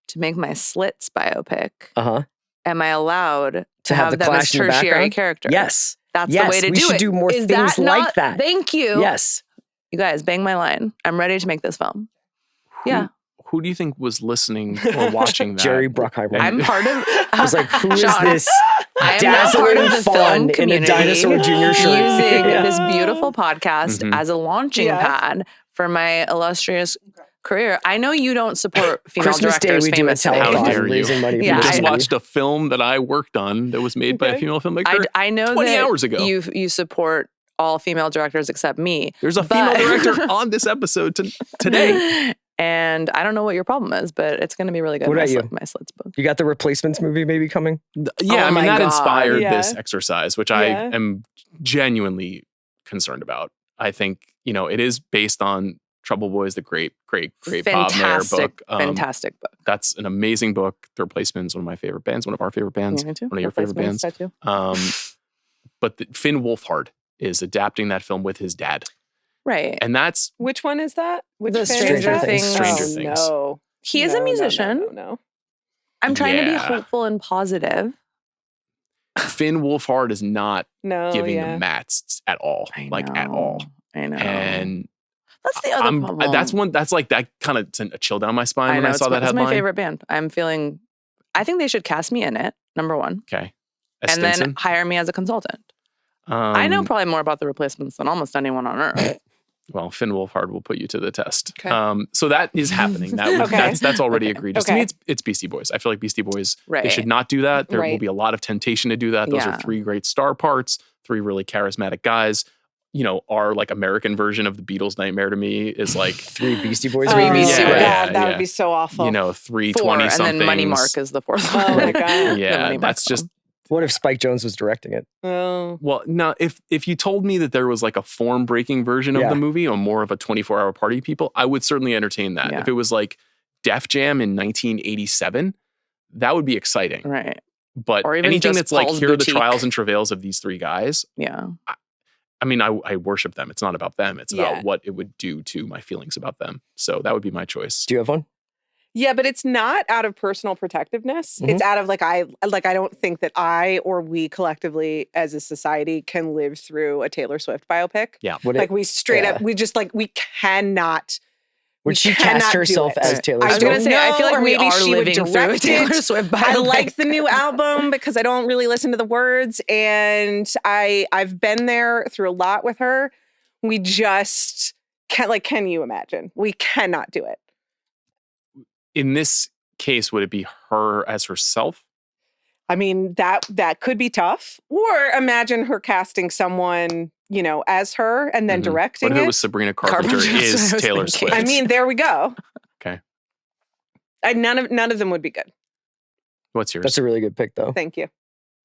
to make my Slits biopic, am I allowed to have the them as Clash in the tertiary background? characters? Yes. That's the way to we do should it. do more Is things that like not- that. Thank you. Yes. You guys, bang my line. I'm ready to make this film. Yeah. Who do you think was listening or watching that? Jerry Bruckheimer. I'm part of. I was like, who is Sean, this I am now part dazzling of the fawn film in a community dinosaur junior shirt? using Yeah. this beautiful podcast Mhm. as a launching pad for my illustrious career. I know you don't support female Christmas Day, directors we do a famously. How telethon dare you. raising money for Yeah, You this just movie. watched a film that I worked on that was made by a female filmmaker. I know 20 that hours ago. you support all female directors except me. There's a female director on this episode today. And I don't know what your problem is, but it's going to be really good. What about you? My Slits book. You got the Replacements movie maybe coming? Yeah, Oh I mean, my that God. inspired Yeah. this exercise, which I am genuinely concerned about. I think, you know, it is based on Trouble Boys, the great Bob Mayer book. Fantastic book. That's an amazing book. The Replacements, one of my favorite bands, one of our favorite bands, Yeah, me too. one of your favorite bands. But Finn Wolfhard is adapting that film with his dad. Right. And that's Which one is that? Which The fan is Stranger that? Things. Stranger Oh, Things. No. He is a musician. No. I'm trying to be Yeah. hopeful and positive. Finn Wolfhard is not No. giving yeah. the mats at all. I Like at know. all. I know. And that's the other problem. that's like that kind of sent a chill down my spine when know, I saw that it's headline. my favorite band. I think they should cast me in it, number one. Okay. As And then Stinson? hire me as a consultant. I know probably more about the Replacements than almost anyone on earth. Well, Finn Wolfhard will put you to the test. Okay. So that is happening. That's already agreed. Just to me, it's Beastie Boys. I feel like Beastie Boys, they should not do that. There will Right. be a lot of temptation to do that. Those are three great star parts, three really charismatic guys. You know, our like American version of the Beatles' Nightmare to me is like Three Beastie Boys Three movies? Beastie God, Boys. that would be so awful. you know, 3 Four, 20 and somethings. then Money Mark is the fourth one. Oh my God. The Yeah, Money Mark that's film. just What if Spike Jonze was directing it? Oh. well. Now, if you told me that there was like a form breaking version of Yeah. the movie or more of a 24-hour party people, I would certainly entertain that. Yeah. If it was like Def Jam in 1987, that would be exciting. Right. But Or even anything just that's like, Paul's here are the Boutique. trials and travails of these three guys. Yeah. I mean, I worship them. It's not about them. It's Yeah. about what it would do to my feelings about them. So that would be my choice. Do you have one? Yeah, but it's not out of personal protectiveness. Mhm. It's out of I don't think that I or we collectively as a society can live through a Taylor Swift biopic. Yeah. Would Like it, we straight yeah. up, we just we cannot. would we she cannot cast do herself it. as Taylor I I was Swift? going to say, I feel know, like or we maybe are she would living through a direct it. Taylor Swift biopic. I like the new album because I don't really listen to the words, and I've been there through a lot with her. We just can't. Can you imagine? We cannot do it. In this case, would it be her as herself? I mean, that could be tough. Or imagine her casting someone, as her and then Mhm. directing What if it it. was Sabrina Carpenter Carpenter, that's what I is was Taylor thinking. Swift? I mean, there we go. Okay. None of them would be good. What's yours? That's a really good pick, though. Thank you.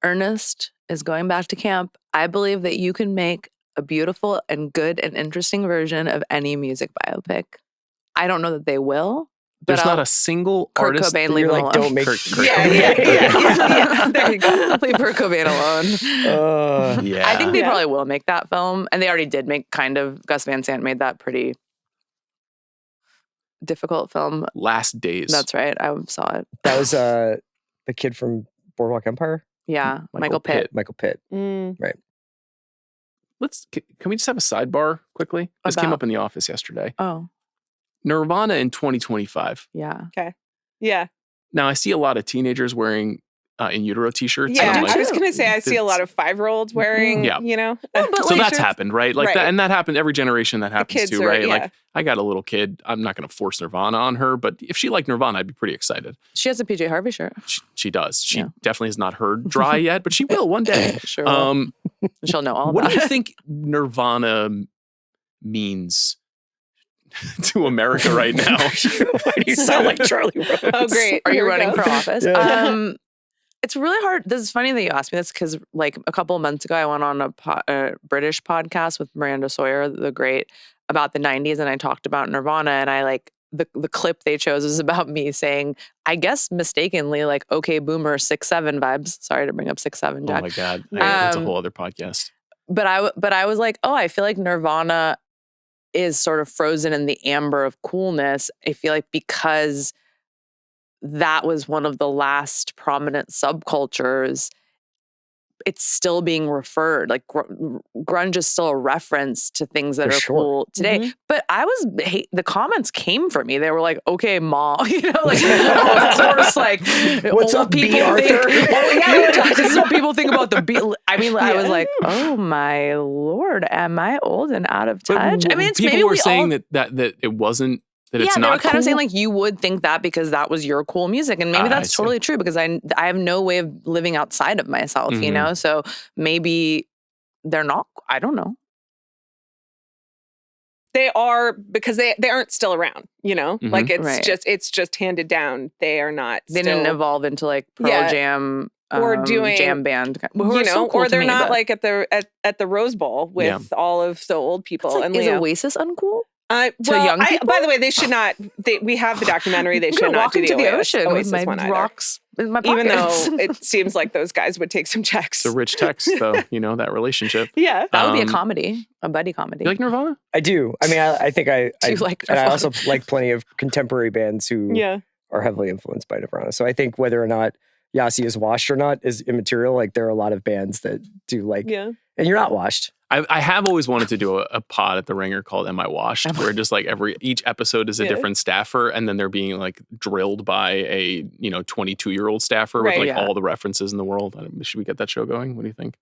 Ernest is going back to camp. I believe that you can make a beautiful and good and interesting version of any music biopic. I don't know that they will. But There's not a single Kurt artist. Cobain, You're leave him like, alone. don't make Kurt Yeah. There you go. Leave Kurt Cobain alone. Yeah. I think they Yeah. probably will make that film. And they already did make Gus Van Sant made that pretty difficult film. Last Days. That's right. I saw it. That was the kid from Boardwalk Empire, Yeah. Michael Michael Pitt. Pitt. Michael Pitt. Mm. Can we just have a sidebar quickly? This came About? up in the office yesterday. Oh. Nirvana in 2025. Yeah. Okay. Yeah. Now I see a lot of teenagers wearing in utero t-shirts. Yeah. And I'm I was like, going to say, I see a lot of 5-year-olds wearing, Yeah. you know. but so that's t-shirts. happened, right? Like Right. that, and that happened every generation. That happens kids too, are- right? yeah. Like I got a little kid. I'm not going to force Nirvana on her, but if she liked Nirvana, I'd be pretty excited. She has a PJ Harvey shirt. She does. She Yeah. definitely has not heard Dry yet, but she will one day. Sure will. She'll know all What about do you it. think Nirvana means to America right now? Why do you sound like Charlie Rose? Oh, great. Are you Here we running go. for office? Yeah. It's really hard. This is funny that you asked me this because, like, a couple of months ago, I went on a British podcast with Miranda Sawyer, the great, about the 90s, and I talked about Nirvana, and I like the clip they chose is about me saying, I guess mistakenly, like, okay, boomer 6'7" vibes. Sorry to bring up 6'7", Oh Jack. my God. That's a Um, whole other podcast. But I was like, oh, I feel like Nirvana is sort of frozen in the amber of coolness. I feel like because that was one of the last prominent subcultures, it's still being referred. Like grunge is still a reference to things that For are sure. cool today. Mhm. But the comments came for me. They were like, okay, Ma, you know, like, of course, like, What's old up, B. people think, Arthur? this is what people think about the beat. I mean, I was like, oh my Lord, am I old and out of touch? I mean, it's people maybe were we saying all, that it wasn't, that it's they not were kind cool. of saying like you would think that because that was your cool music, and maybe I that's see. totally true because I have no way of living outside of myself, you Mhm. know. So maybe they're not. I don't know. They are, because they aren't still around, you know? Mhm. Like Right. it's just handed down. They are not They still, didn't evolve into like Pearl Yeah. Jam Or doing, jam band, who you are still know, cool or to they're me, not but- like at the Rose Bowl with Yeah. all of the old people It's like, and is Leo. Oasis uncool? Well, young people? by the way, they should not. We have the documentary. They I'm should gonna not walk do into the Oasis ocean with my one either. rocks in my Even pockets. though it seems like those guys would take some checks. It's a rich text, though, you know, that relationship. Yeah. that would be a Um, comedy, a buddy comedy. You like Nirvana? I do. I mean, I think I Do you like and I Nirvana? also like plenty of contemporary bands who Yeah. are heavily influenced by Nirvana. So I think whether or not Yasi is washed or not is immaterial. Like there are a lot of bands that do like, Yeah. and you're not washed. I have always wanted to do a pod at the Ringer called Am I Washed? Where just like each episode is a Yeah. different staffer, and then they're being like drilled by a 22-year-old staffer Right. with like Yeah. all the references in the world. Should we get that show going? What do you think?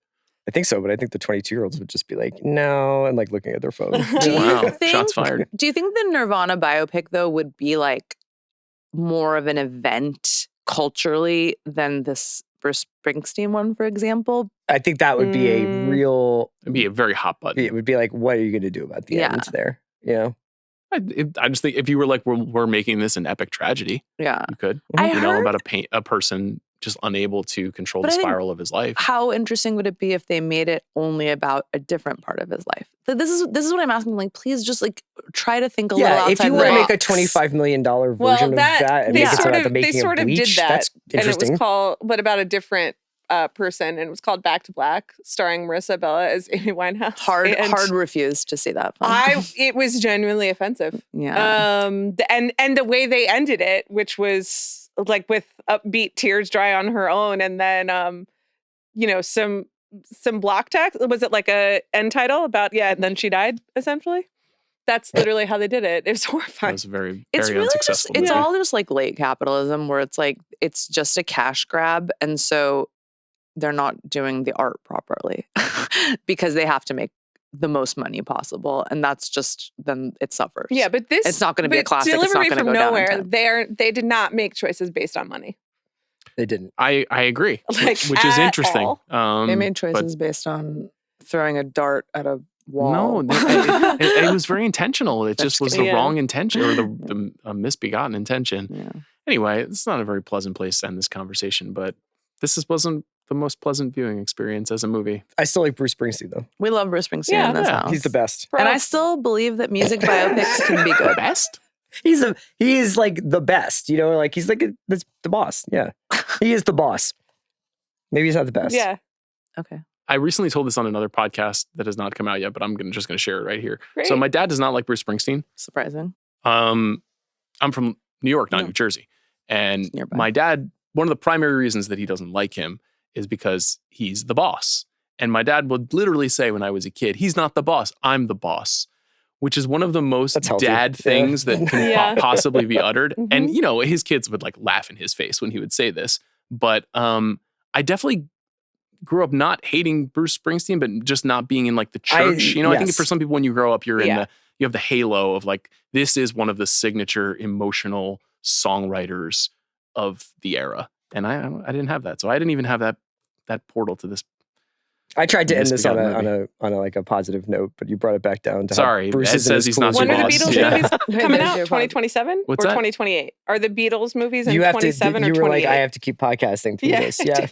I think so, but I think the 22-year-olds would just be like, no, and like looking at their phone. Do you Wow, think- shots fired. Do you think the Nirvana biopic though would be like more of an event culturally than this Bruce Springsteen one, for example? I think that would be a Mm. real, It'd be a very hot button. it would be like, what are you going to do about the Yeah. end there? You know? I just think if you were like, we're making this an epic tragedy, Yeah. you could. I You know, heard- about a person just unable to control But the I think- spiral of his life. How interesting would it be if they made it only about a different part of his life? Like, this is what I'm asking. Like, please just like try to think a little Yeah, outside if you the want to make a box. $25 million version Well, of that and they make it so sort that of the making they sort of of Bleach, did that, that's and it interesting. was called, but about a different person, and it was called Back to Black, starring Marissa Bella as Amy Winehouse. hard And refused to see that. it was genuinely offensive. yeah. And the way they ended it, which was like with upbeat Tears Dry on Her Own, and then some block text. Was it like a end title about and then she died essentially? That's literally how they did it. It was That horrifying. was very, It's very really unsuccessful. it's movie. all just like late capitalism where it's like it's just a cash grab, and so they're not doing the art properly because they have to make the most money possible, and that's just then it suffers. Yeah, but this It's not gonna be a but classic. It's not Delivery gonna from go down in Nowhere. time. They did not make choices based on money. They didn't. I agree, Like, which is at interesting. all. They made but choices based on throwing a dart at a wall. No, it was very intentional. It just was the Yeah. wrong intention or the misbegotten intention. Yeah. Anyway, it's not a very pleasant place to end this conversation, but wasn't the most pleasant viewing experience as a movie. I still like Bruce Springsteen though. We love Bruce Springsteen Yeah. in this Yeah. house. He's the best. And I still believe that music biopics can be good. Best? He is like the best, you know, like he's like that's the boss. Yeah. He is the boss. Maybe he's not the best. Yeah, Okay. I recently told this on another podcast that has not come out yet, but I'm just going to share it right here. great. So my dad does not like Bruce Springsteen. Surprising. I'm from New York, not No. New Jersey. And It's nearby. my dad, one of the primary reasons that he doesn't like him is because he's the boss. And my dad would literally say when I was a kid, he's not the boss, I'm the boss. which is one of the most That's healthy. dad things that can possibly be uttered. Mhm. And, you know, his kids would like laugh in his face when he would say this. But I definitely grew up not hating Bruce Springsteen, but just not being in like the church. I think for some people, when you grow up, you're in you have the halo of like, this is one of the signature emotional songwriters of the era. And I didn't have that. So I didn't even have that portal to this. I tried to end this on misbegotten a like a positive note, but you brought it back down to Sorry, how Bruce Ed is in says his he's not cool When your are the boss. Beatles Yeah. movies coming out? They're 2027 What's or that? 2028? Are the Beatles movies in You have to. 27 or You were 28? like, I have to keep podcasting through this. Yeah.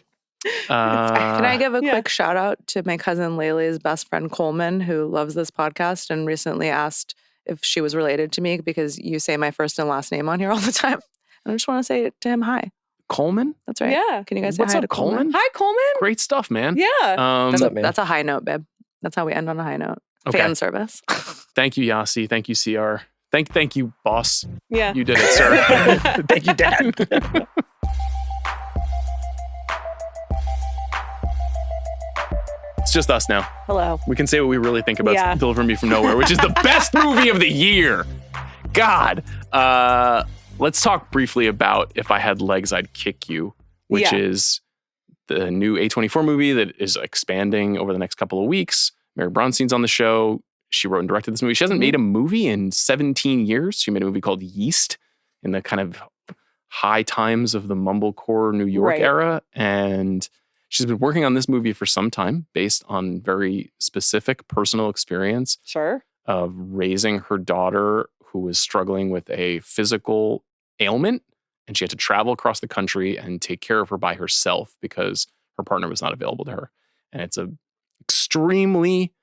Can I give a Yeah. quick shout out to my cousin Laylee's best friend Coleman, who loves this podcast and recently asked if she was related to me because you say my first and last name on here all the time. And I just want to say to him, hi. Coleman? That's right. Yeah. Can you guys say What's hi up, to Coleman? Hi, Coleman. Great stuff, man. Yeah. What's up, man? That's a high note, babe. That's how we end on a high note. Okay. Fan service. Thank you, Yasi. Thank you, CR. Thank you, boss. Yeah. You did it, sir. Thank you, Dad. It's just us now. Hello. We can say what we really think about Yeah. Deliver Me From Nowhere, which is the best movie of the year. God. Let's talk briefly about If I Had Legs, I'd Kick You, which is the new A24 movie that is expanding over the next couple of weeks. Mary Bronstein's on the show. She wrote and directed this movie. She hasn't made a movie in 17 years. She made a movie called Yeast in the kind of high times of the mumblecore New York era. And she's been working on this movie for some time based on very specific personal experience Sure. of raising her daughter who was struggling with a physical ailment. And she had to travel across the country and take care of her by herself because her partner was not available to her. And it's a extremely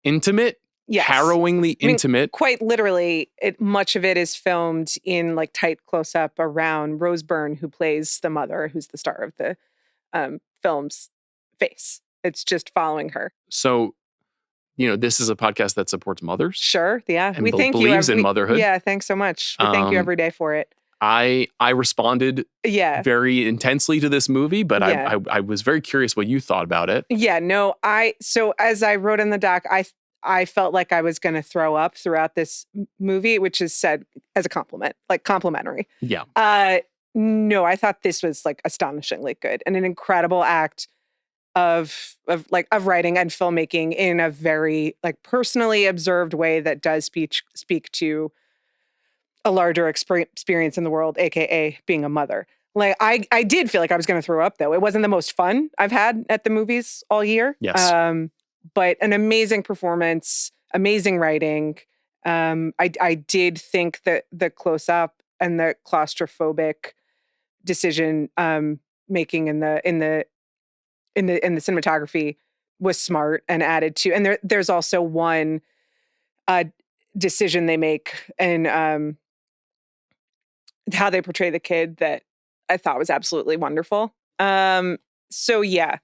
intimate, harrowingly intimate. Quite literally, much of it is filmed in like tight close up around Rose Byrne, who plays the mother, who's the star of the film's face. It's just following her. So, this is a podcast that supports mothers. Sure. Yeah. And we thank you. believes in motherhood. Yeah. Thanks so much. We thank you every day for it. I responded very intensely to this movie, but I was very curious what you thought about it. Yeah, no, so as I wrote in the doc, I felt like I was going to throw up throughout this movie, which is said as a compliment, like complimentary. Yeah. No, I thought this was like astonishingly good and an incredible act of writing and filmmaking in a very like personally observed way that does speak to a larger experience in the world, aka being a mother. Like I did feel like I was going to throw up though. It wasn't the most fun I've had at the movies all year. Yes. But an amazing performance, amazing writing. I did think that the close up and the claustrophobic decision making in the cinematography was smart and added to. And there's also one decision they make and how they portray the kid that I thought was absolutely wonderful. So yeah,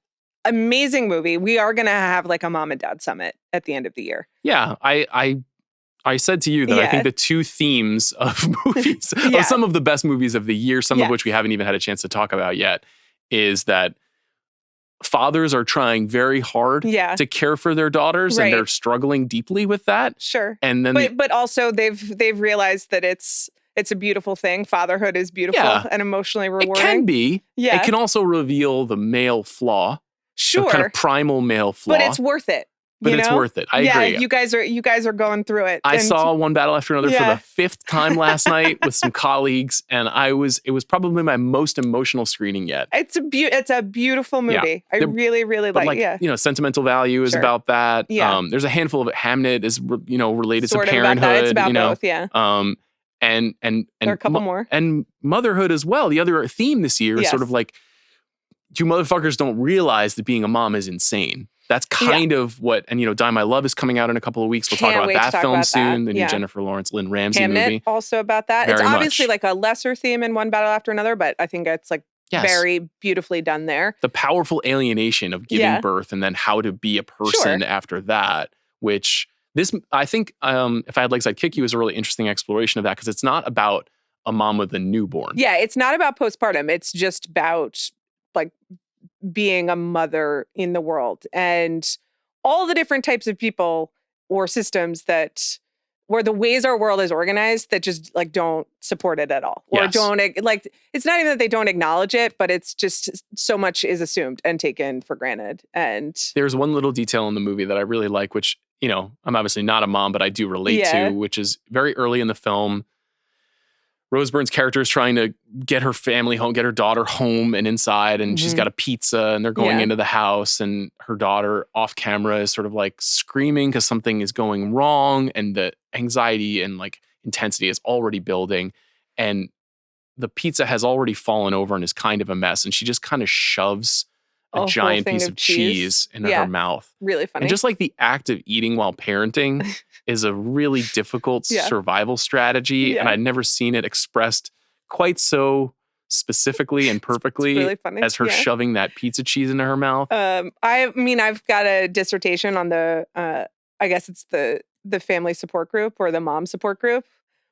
amazing movie. We are going to have like a mom and dad summit at the end of the year. Yeah. I said to you that I think the two themes of movies, of some of the best movies of the year, some of which we haven't even had a chance to talk about yet, is that fathers are trying very hard to care for their daughters and they're struggling deeply with that. Sure. And then but also they've realized that it's a beautiful thing. Fatherhood is beautiful and emotionally rewarding. It can be. Yeah. It can also reveal the male flaw. Sure. The kind of primal male flaw. But it's worth it. But it's worth it. I agree. You guys are going through it. I saw One Battle After Another for the 5th time last night with some colleagues, and it was probably my most emotional screening yet. It's a beautiful movie. I really, really like it. Sentimental value is about that. Yeah. There's a handful of it. Hamnet is related sort to of parenthood. About that. It's about both, yeah. And there are a couple more. And motherhood as well. The other theme this year is sort of like, you motherfuckers don't realize that being a mom is insane. That's kind of what, and Die My Love is coming out in a couple of weeks. We'll talk about that film soon. The new Jennifer Lawrence, Lynn Ramsey Hamnet, movie. Also about that. Very it's obviously much. like a lesser theme in One Battle After Another, but I think it's like very beautifully done there. The powerful alienation of giving birth and then how to be a person after that, which I think If I Had Legs, I'd Kick You is a really interesting exploration of that because it's not about a mom with a newborn. Yeah, it's not about postpartum. It's just about like being a mother in the world and all the different types of people or systems that or the ways our world is organized that just like don't support it at all, or don't like, it's not even that they don't acknowledge it, but it's just so much is assumed and taken for granted. And there's one little detail in the movie that I really like, which, you know, I'm obviously not a mom, but I do relate to, which is very early in the film. Rose Byrne's character is trying to get her family home, get her daughter home and inside, and she's got a pizza and they're going into the house, and her daughter off camera is sort of like screaming because something is going wrong, and the anxiety and like intensity is already building, and the pizza has already fallen over and is kind of a mess, and she just kind of shoves a giant piece of cheese into her mouth. Really funny. And just like the act of eating while parenting is a really difficult survival strategy. And I'd never seen it expressed quite so specifically and perfectly really funny. As her shoving that pizza cheese into her mouth. I mean, I've got a dissertation on the, I guess it's the family support group or the mom support group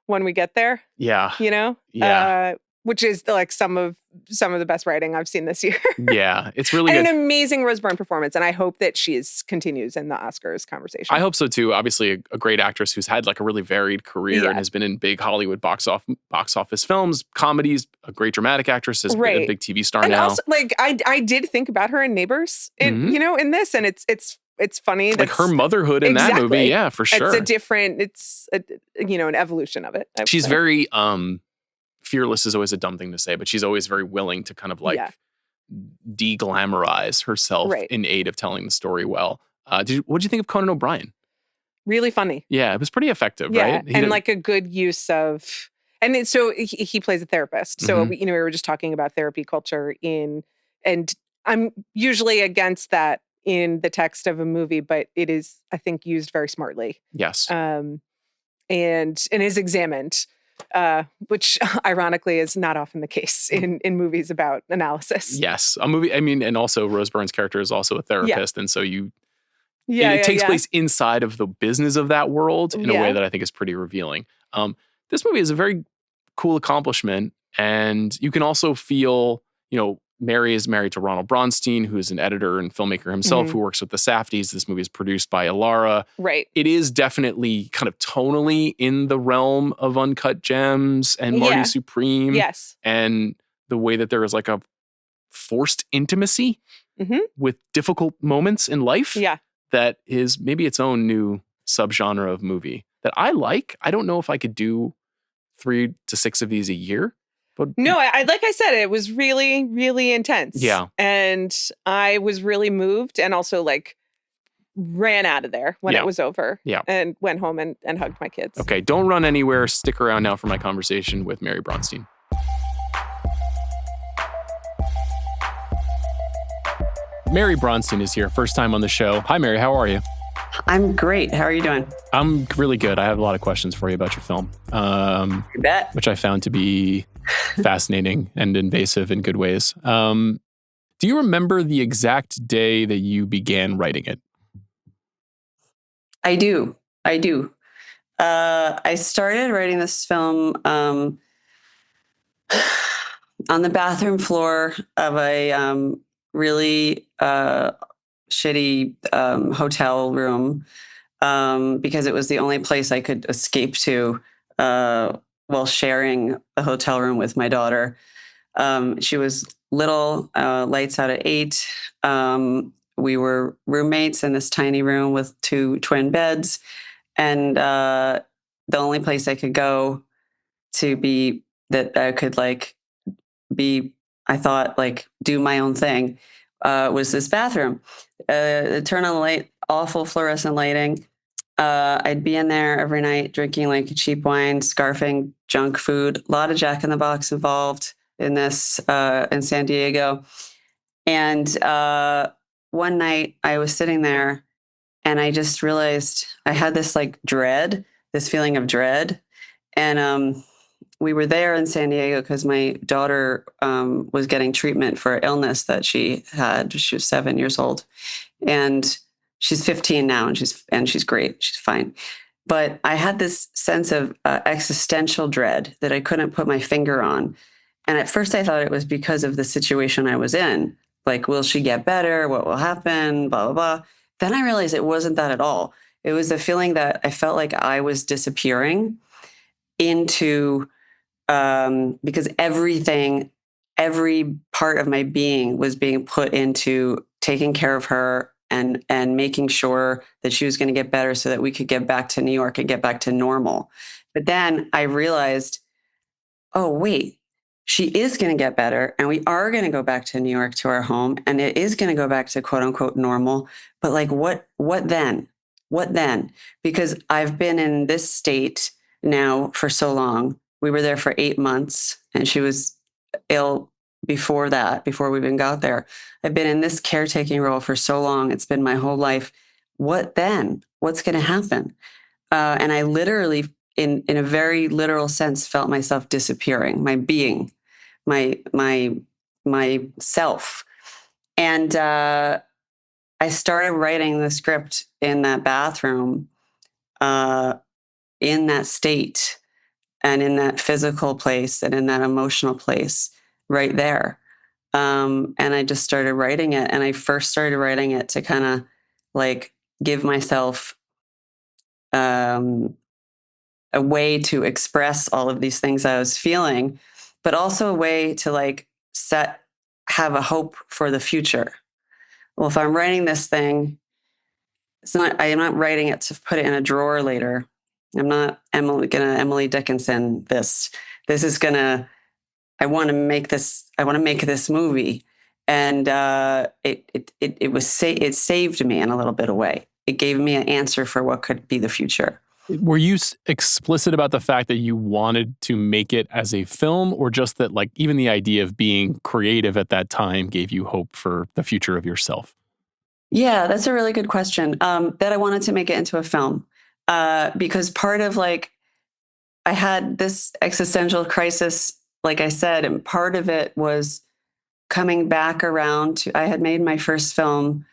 when we get there. Yeah. You know? Yeah. Which is like some of the best writing I've seen this year. Yeah, it's really and good. An amazing Rose Byrne performance, and I hope that she continues in the Oscars conversation. I hope so too. Obviously, a great actress who's had like a really varied career and has been in big Hollywood box office films, comedies. A great dramatic actress, has been a big TV star now. Also, like I did think about her in Neighbors, you know, in this, and it's funny. Like her motherhood in that movie, yeah, for sure. It's an evolution of it. She's very fearless is always a dumb thing to say, but she's always very willing to kind of like de-glamorize herself in aid of telling the story well. What did you think of Conan O'Brien? Really funny. Yeah, it was pretty effective, right? And like a good use of, and so he plays a therapist. So we were just talking about therapy culture and I'm usually against that in the text of a movie, but it is, I think, used very smartly. Yes. And is examined. Which ironically is not often the case in movies about analysis. Yes. A movie, I mean, and also Rose Byrne's character is also a therapist. And so it takes place inside of the business of that world in a way that I think is pretty revealing. This movie is a very cool accomplishment. And you can also feel, you know, Mary is married to Ronald Bronstein, who is an editor and filmmaker himself, who works with the Safdies. This movie is produced by Alara. Right. It is definitely kind of tonally in the realm of Uncut Gems and Marty Supreme. Yes. And the way that there is like a forced intimacy with difficult moments in life. Yeah. That is maybe its own new subgenre of movie that I like. I don't know if I could do 3 to 6 of these a year. But no, I like I said, it was really, really intense. Yeah. And I was really moved and also like ran out of there when it was over. Yeah. And went home and hugged my kids. Okay, don't run anywhere. Stick around now for my conversation with Mary Bronstein. Mary Bronstein is here, first time on the show. Hi, Mary, how are you? I'm great. How are you doing? I'm really good. I have a lot of questions for you about your film. You bet. Which I found to be fascinating and invasive in good ways. Do you remember the exact day that you began writing it? I do. I started writing this film on the bathroom floor of a really shitty hotel room because it was the only place I could escape to while sharing a hotel room with my daughter. She was little, lights out at 8. We were roommates in this tiny room with 2 twin beds. And the only place I could go to be that I could I thought do my own thing was this bathroom. Turn on the light, awful fluorescent lighting. I'd be in there every night drinking cheap wine, scarfing junk food. A lot of Jack in the Box involved in this in San Diego. And one night I was sitting there and I just realized I had this this feeling of dread. And we were there in San Diego because my daughter was getting treatment for illness that she had. She was 7 years old, and she's 15 now, and she's great. She's fine. But I had this sense of existential dread that I couldn't put my finger on. And at first I thought it was because of the situation I was in. Will she get better? What will happen? Blah, blah, blah. Then I realized it wasn't that at all. It was a feeling that I felt like I was disappearing into, because every part of my being was being put into taking care of her and making sure that she was going to get better so that we could get back to New York and get back to normal. But then I realized, oh, wait, she is going to get better and we are going to go back to New York to our home and it is going to go back to quote unquote normal. But like, what then? What then? Because I've been in this state now for so long. We were there for 8 months and she was ill before that, before we even got there. I've been in this caretaking role for so long. It's been my whole life. What then? What's going to happen? And I literally, in a very literal sense, felt myself disappearing, my being, my self. And I started writing the script in that bathroom, in that state, and in that physical place, and in that emotional place, right there. And I just started writing it. And I first started writing it to kind of like give myself a way to express all of these things I was feeling, but also a way to like have a hope for the future. Well, if I'm writing this thing, I am not writing it to put it in a drawer later. I'm not Emily Dickinson this. This is gonna, I want to make this movie. And it saved me in a little bit of way. It gave me an answer for what could be the future. Were you explicit about the fact that you wanted to make it as a film, or just that like even the idea of being creative at that time gave you hope for the future of yourself? Yeah, that's a really good question. That I wanted to make it into a film, because part of like, I had this existential crisis, like I said, and part of it was coming back around to, I had made my first film,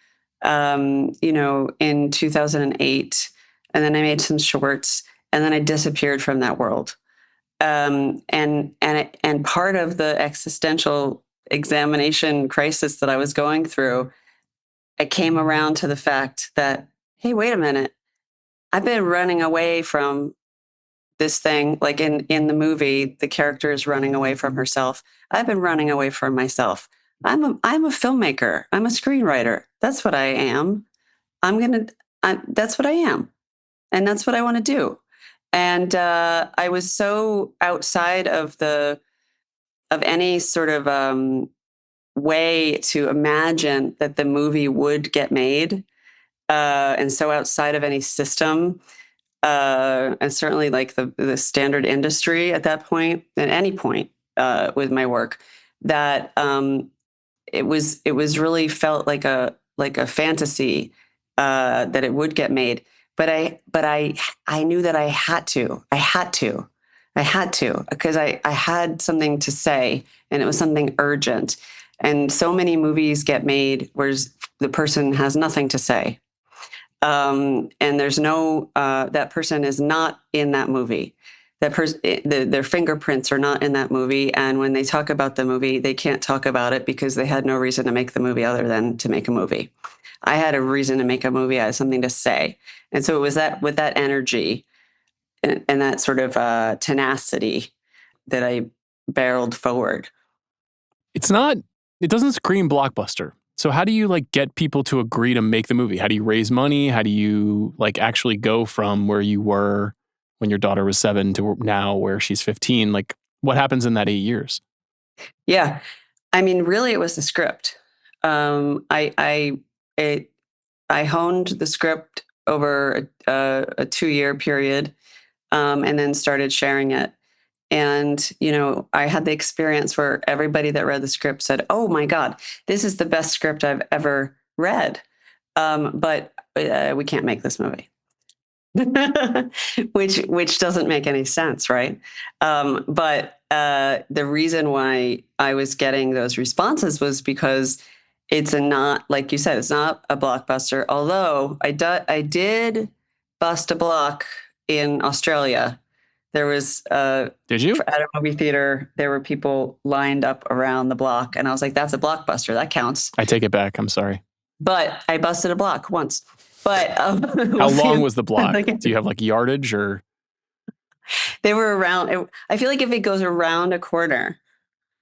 in 2008. And then I made some shorts, and then I disappeared from that world. And part of the existential examination crisis that I was going through, I came around to the fact that, hey, wait a minute, I've been running away from this thing. Like in the movie, the character is running away from herself. I've been running away from myself. I'm a filmmaker. I'm a screenwriter. That's what I am. That's what I am. And that's what I want to do. And I was so outside of any sort of way to imagine that the movie would get made, and so outside of any system, and certainly like the standard industry at that point, at any point with my work, that it was really felt like a fantasy that it would get made. But I knew that I had to, because I had something to say, and it was something urgent. And so many movies get made where the person has nothing to say. And there's no, that person is not in that movie. That person, their fingerprints are not in that movie. And when they talk about the movie, they can't talk about it because they had no reason to make the movie other than to make a movie. I had a reason to make a movie. I had something to say. And so it was that, with that energy and that sort of tenacity, that I barreled forward. It doesn't scream blockbuster. So how do you like get people to agree to make the movie? How do you raise money? How do you like actually go from where you were when your daughter was 7 to now where she's 15? Like what happens in that 8 years? Yeah. I mean, really it was the script. I honed the script over a 2-year period, and then started sharing it. And, I had the experience where everybody that read the script said, oh my God, this is the best script I've ever read. But we can't make this movie, which doesn't make any sense. Right. But the reason why I was getting those responses was because it's not, like you said, it's not a blockbuster. Although I did bust a block in Australia. There was Did you? At a movie theater, there were people lined up around the block, and I was like, "That's a blockbuster. That counts." I take it back. I'm sorry. But I busted a block once. But how long was the block? Do you have like yardage or? They were around. I feel like if it goes around a corner,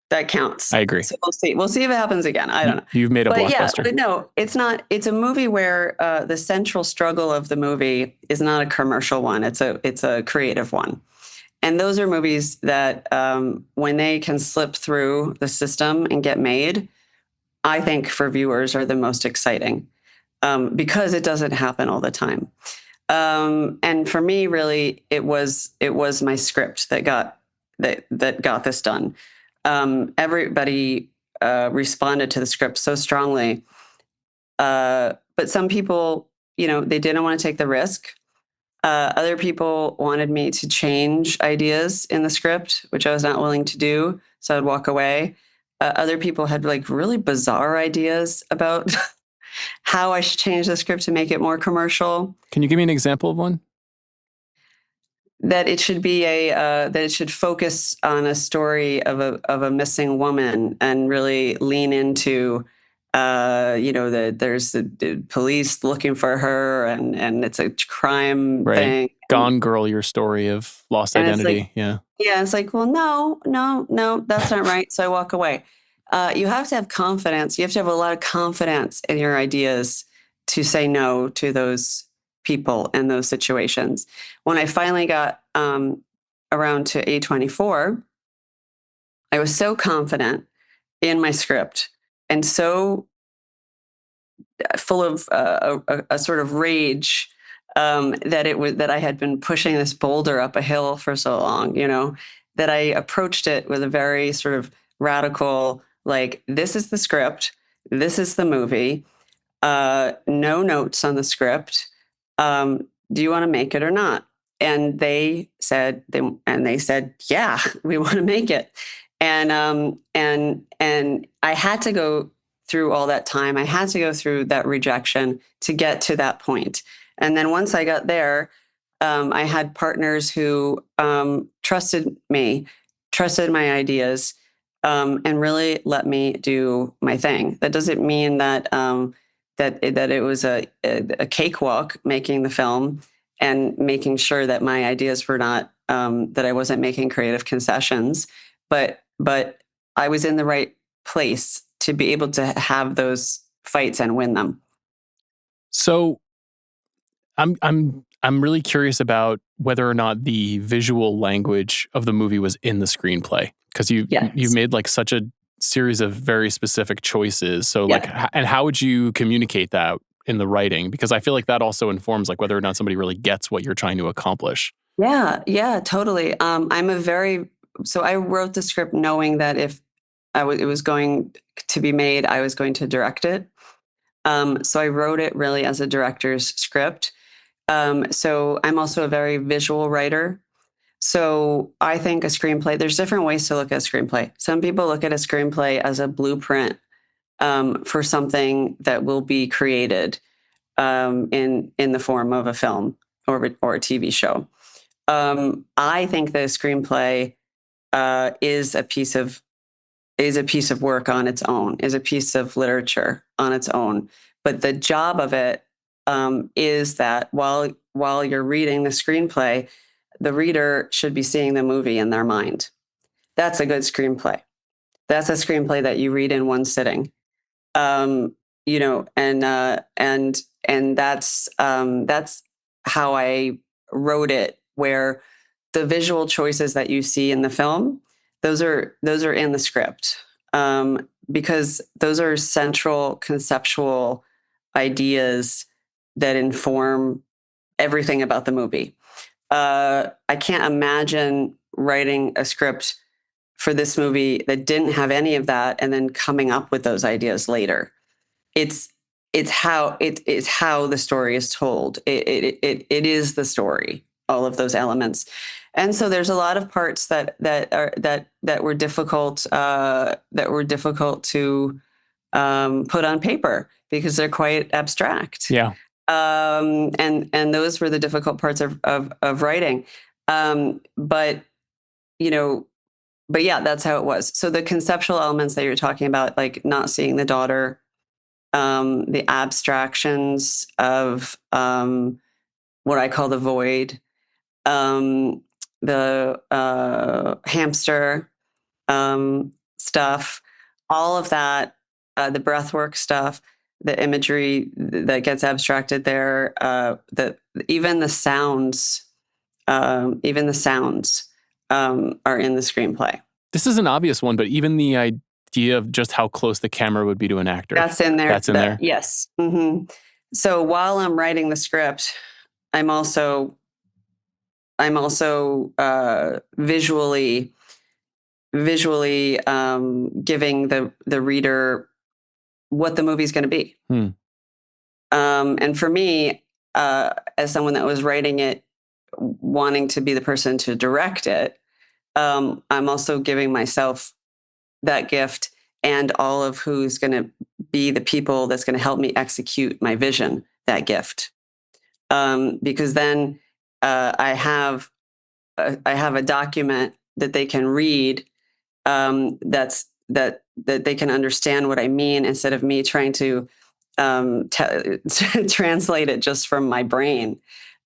that counts. I agree. So we'll see. We'll see if it happens again. I don't know. You've made a but blockbuster. Yeah, but no, it's not. It's a movie where the central struggle of the movie is not a commercial one. It's a creative one. And those are movies that when they can slip through the system and get made, I think for viewers are the most exciting because it doesn't happen all the time. And for me, really, it was my script that got this done. Everybody responded to the script so strongly, but some people, they didn't want to take the risk. Other people wanted me to change ideas in the script, which I was not willing to do, so I'd walk away. Other people had like really bizarre ideas about how I should change the script to make it more commercial. Can you give me an example of one? That it should be that it should focus on a story of a missing woman and really lean into, there's the police looking for her and it's a crime thing. Gone Girl, your story of lost identity. Like, yeah, it's like, well, no, that's not right. So I walk away. You have to have confidence. You have to have a lot of confidence in your ideas to say no to those people in those situations. When I finally got around to A24, I was so confident in my script and so full of a sort of rage that I had been pushing this boulder up a hill for so long, that I approached it with a very sort of radical, like, this is the script, this is the movie, no notes on the script. Do you want to make it or not? And they said, yeah, we want to make it. And I had to go through all that time. I had to go through that rejection to get to that point. And then once I got there, I had partners who trusted me, trusted my ideas, and really let me do my thing. That doesn't mean that that it was a cakewalk making the film and making sure that my ideas were not that I wasn't making creative concessions, but I was in the right place to be able to have those fights and win them. So I'm really curious about whether or not the visual language of the movie was in the screenplay, because you've made like such a series of very specific choices. So like, and how would you communicate that in the writing? Because I feel like that also informs like whether or not somebody really gets what you're trying to accomplish. Yeah, totally. So I wrote the script knowing that if it was going to be made, I was going to direct it. So I wrote it really as a director's script. So I'm also a very visual writer. So I think a screenplay, there's different ways to look at a screenplay. Some people look at a screenplay as a blueprint for something that will be created in the form of a film or a TV show. I think the screenplay is a piece of work on its own, is a piece of literature on its own. But the job of it is that while you're reading the screenplay, the reader should be seeing the movie in their mind. That's a good screenplay. That's a screenplay that you read in one sitting. And that's how I wrote it, where the visual choices that you see in the film, those are in the script, because those are central conceptual ideas that inform everything about the movie. I can't imagine writing a script for this movie that didn't have any of that and then coming up with those ideas later. It's how the story is told. It is the story, all of those elements. And so there's a lot of parts that were difficult to put on paper because they're quite abstract. Yeah. And those were the difficult parts of writing. But yeah, that's how it was. So the conceptual elements that you're talking about, like not seeing the daughter the abstractions of what I call the void, the hamster stuff, all of that, the breathwork stuff, the imagery that gets abstracted there, even the sounds are in the screenplay. This is an obvious one, but even the idea of just how close the camera would be to an actor. That's in there. That's in there. Yes. Mm-hmm. So while I'm writing the script, I'm also visually giving the reader what the movie's going to be. And for me, as someone that was writing it, wanting to be the person to direct it, I'm also giving myself that gift and all of who's going to be the people that's going to help me execute my vision, that gift. Because then I have a document that they can read, that they can understand what I mean, instead of me trying to translate it just from my brain.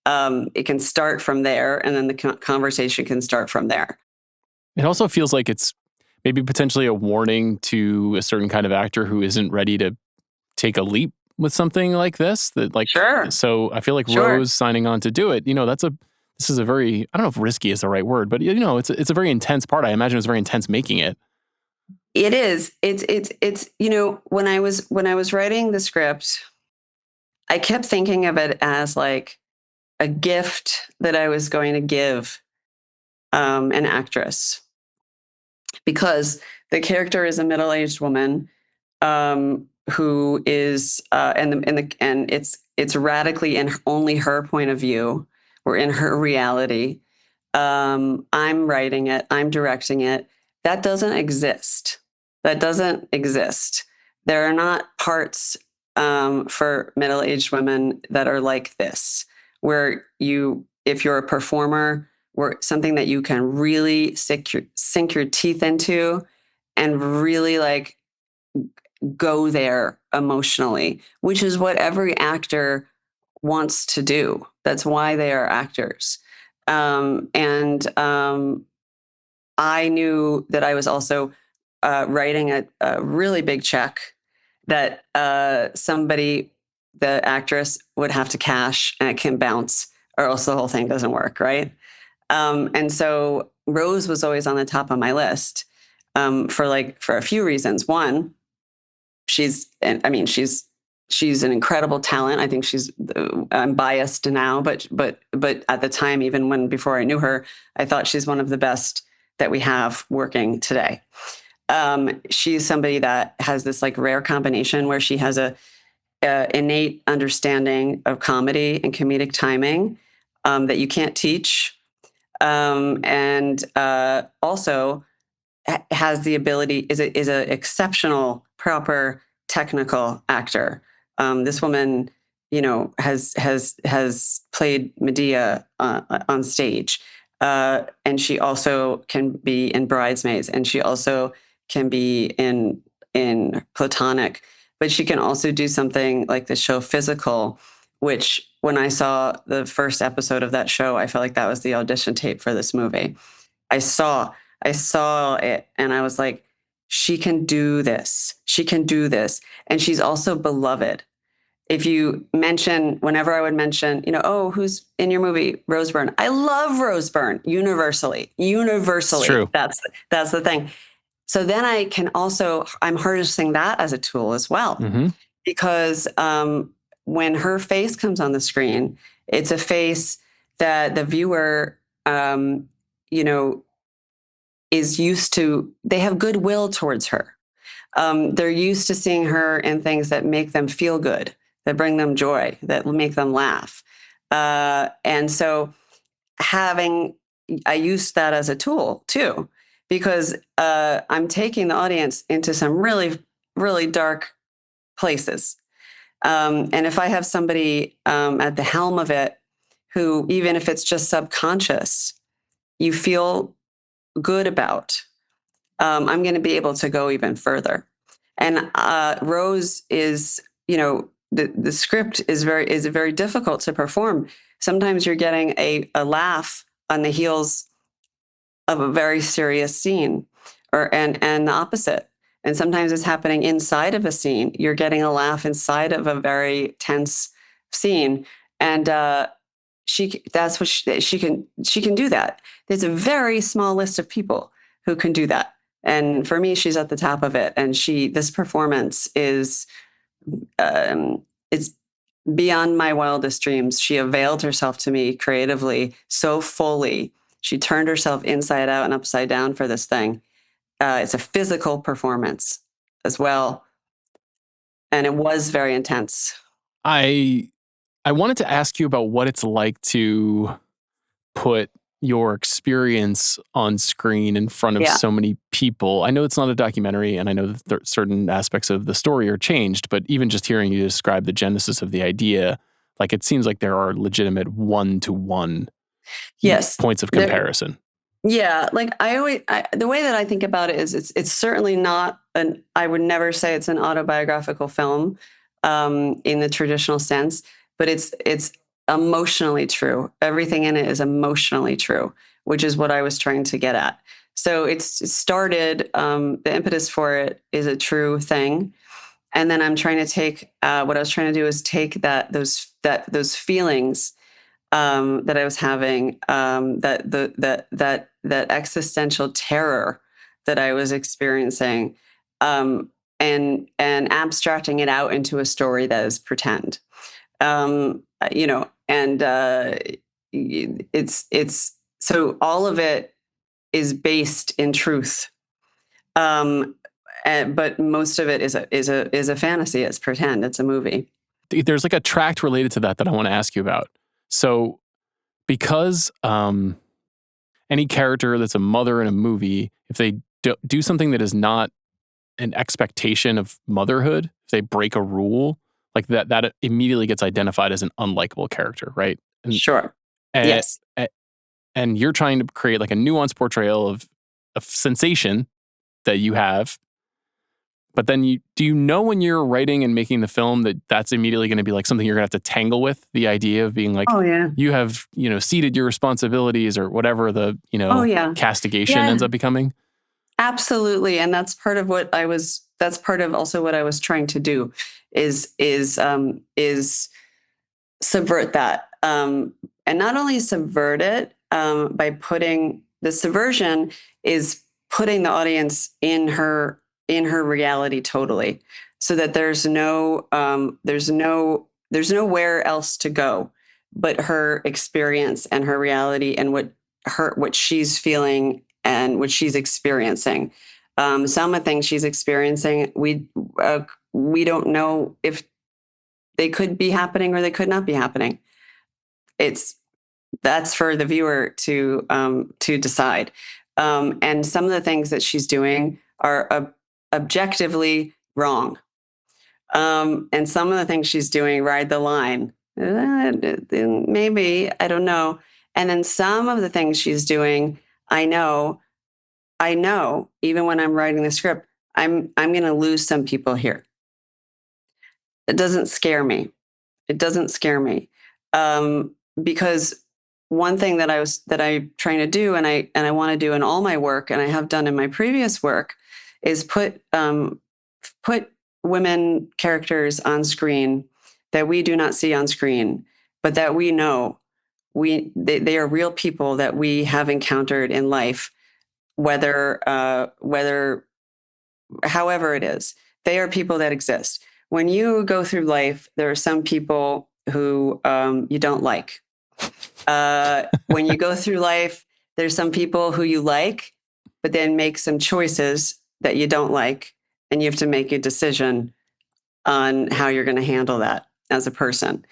It can start from there, and then the conversation can start from there. It also feels like it's maybe potentially a warning to a certain kind of actor who isn't ready to take a leap with something like this. That, like, sure. So I feel like Rose signing on to do it, this is a very, I don't know if risky is the right word, but it's a very intense part. I imagine it's very intense making it. It is. It's when I was writing the script, I kept thinking of it as like a gift that I was going to give an actress, because the character is a middle-aged woman who is and it's radically in only her point of view, or in her reality. I'm writing it, I'm directing it. That doesn't exist. There are not parts for middle-aged women that are like this, where if you're a performer, where something that you can really sink your teeth into and really like go there emotionally, which is what every actor wants to do. That's why they are actors. I knew that I was also writing a really big check that the actress would have to cash, and it can bounce, or else the whole thing doesn't work, right? And so Rose was always on the top of my list for a few reasons. One, she's an incredible talent. I think I'm biased now, but at the time, even before I knew her, I thought she's one of the best that we have working today. She's somebody that has this like rare combination where she has a innate understanding of comedy and comedic timing that you can't teach, and also has the ability, is an exceptional, proper technical actor. This woman, has played Medea on stage, and she also can be in Bridesmaids, and she also can be in Platonic, but she can also do something like the show Physical, which when I saw the first episode of that show, I felt like that was the audition tape for this movie. I saw it, and I was like, she can do this. She can do this. And she's also beloved. If you whenever I would mention, who's in your movie, Rose Byrne. I love Rose Byrne universally. It's true. That's the thing. So then I'm harnessing that as a tool as well, because when her face comes on the screen, it's a face that the viewer, is used to. They have goodwill towards her. They're used to seeing her in things that make them feel good, that bring them joy, that make them laugh. And so I use that as a tool too, because I'm taking the audience into some really, really dark places. And if I have somebody at the helm of it, who, even if it's just subconscious, you feel good about, I'm going to be able to go even further. And Rose is the script is very difficult to perform. Sometimes you're getting a laugh on the heels of a very serious scene, and the opposite. And sometimes it's happening inside of a scene. You're getting a laugh inside of a very tense scene, and she can do that. There's a very small list of people who can do that, and for me, she's at the top of it. And this performance is it's beyond my wildest dreams. She availed herself to me creatively so fully. She turned herself inside out and upside down for this thing. It's a physical performance as well, and it was very intense. I wanted to ask you about what it's like to put your experience on screen in front of so many people. I know it's not a documentary, and I know that certain aspects of the story are changed, but even just hearing you describe the genesis of the idea, like it seems like there are legitimate one-to-one points of comparison. Like the way that I think about it is it's certainly not I would never say it's an autobiographical film in the traditional sense, but it's emotionally true. Everything in it is emotionally true, which is what I was trying to get at. So it started, the impetus for it is a true thing. And then I'm trying to take, what I was trying to do is take those feelings that I was having, that existential terror that I was experiencing, and abstracting it out into a story that is pretend. It's so all of it is based in truth. But most of it is a fantasy. It's pretend. It's a movie. There's like a tract related to that I want to ask you about. So because any character that's a mother in a movie, if they do something that is not an expectation of motherhood, if they break a rule, like that immediately gets identified as an unlikable character, right? And, sure. Yes. And you're trying to create like a nuanced portrayal of sensation that you have. But then do you know when you're writing and making the film that that's immediately going to be like something you're going to have to tangle with, the idea of being like, you have, ceded your responsibilities or whatever the, castigation ends up becoming? Absolutely. And that's part of that's part of also what I was trying to do is subvert that. And not only subvert it, by putting the subversion is putting the audience in her reality totally, so that there's nowhere else to go but her experience and her reality and what she's feeling and what she's experiencing. Some of the things she's experiencing, we don't know if they could be happening or they could not be happening. That's for the viewer to decide. And some of the things that she's doing are objectively wrong. And some of the things she's doing ride the line. Maybe, I don't know. And then some of the things she's doing, I know, even when I'm writing the script, I'm going to lose some people here. It doesn't scare me. Because one thing that I'm trying to do, and I want to do in all my work, and I have done in my previous work, is put women characters on screen that we do not see on screen, but that we know they are real people that we have encountered in life, whether however it is, they are people that exist. When you go through life, there are some people who you don't like. When you go through life, there's some people who you like, but then make some choices that you don't like, and you have to make a decision on how you're going to handle that as a person.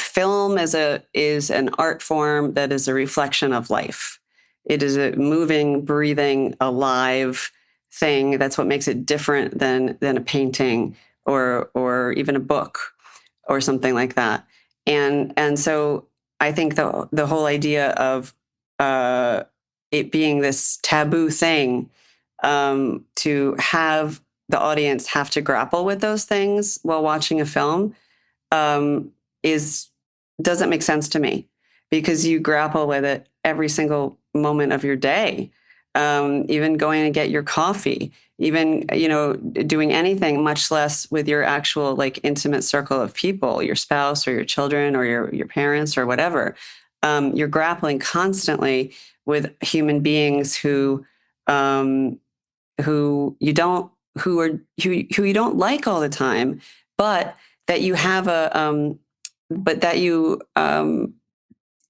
Film is an art form that is a reflection of life. It is a moving, breathing, alive thing. That's what makes it different than a painting or even a book or something like that. And so I think the whole idea of it being this taboo thing, to have the audience have to grapple with those things while watching a film doesn't make sense to me, because you grapple with it every single moment of your day. Even going to get your coffee, even, doing anything, much less with your actual like intimate circle of people, your spouse or your children or your parents or whatever. You're grappling constantly with human beings who you don't like all the time, but that you have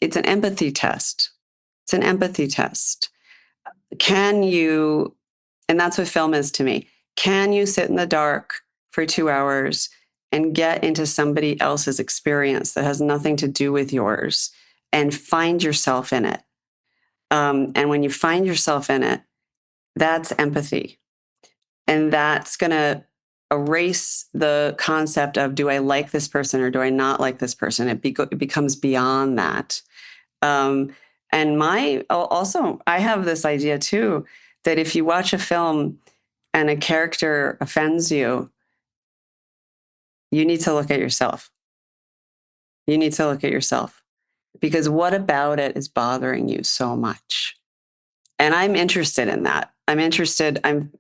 it's an empathy test. It's an empathy test. Can you, and that's what film is to me, can you sit in the dark for 2 hours and get into somebody else's experience that has nothing to do with yours and find yourself in it? And when you find yourself in it, that's empathy. And that's going to erase the concept of, do I like this person or do I not like this person? It becomes beyond that. And I have this idea too, that if you watch a film and a character offends you, you need to look at yourself. You need to look at yourself, because what about it is bothering you so much? And I'm interested in that. I'm interested in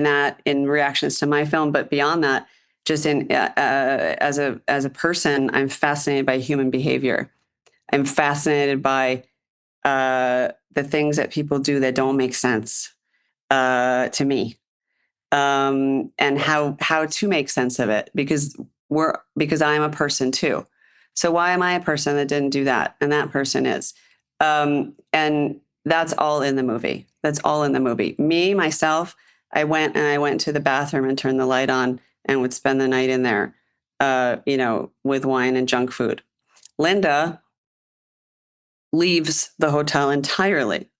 that, in reactions to my film, but beyond that, just as a person, I'm fascinated by human behavior. I'm fascinated by the things that people do that don't make sense to me, and how to make sense of it, because I'm a person too. So why am I a person that didn't do that, and that person is? And that's all in the movie. That's all in the movie. Me, myself, I went to the bathroom and turned the light on and would spend the night in there, with wine and junk food. Linda leaves the hotel entirely.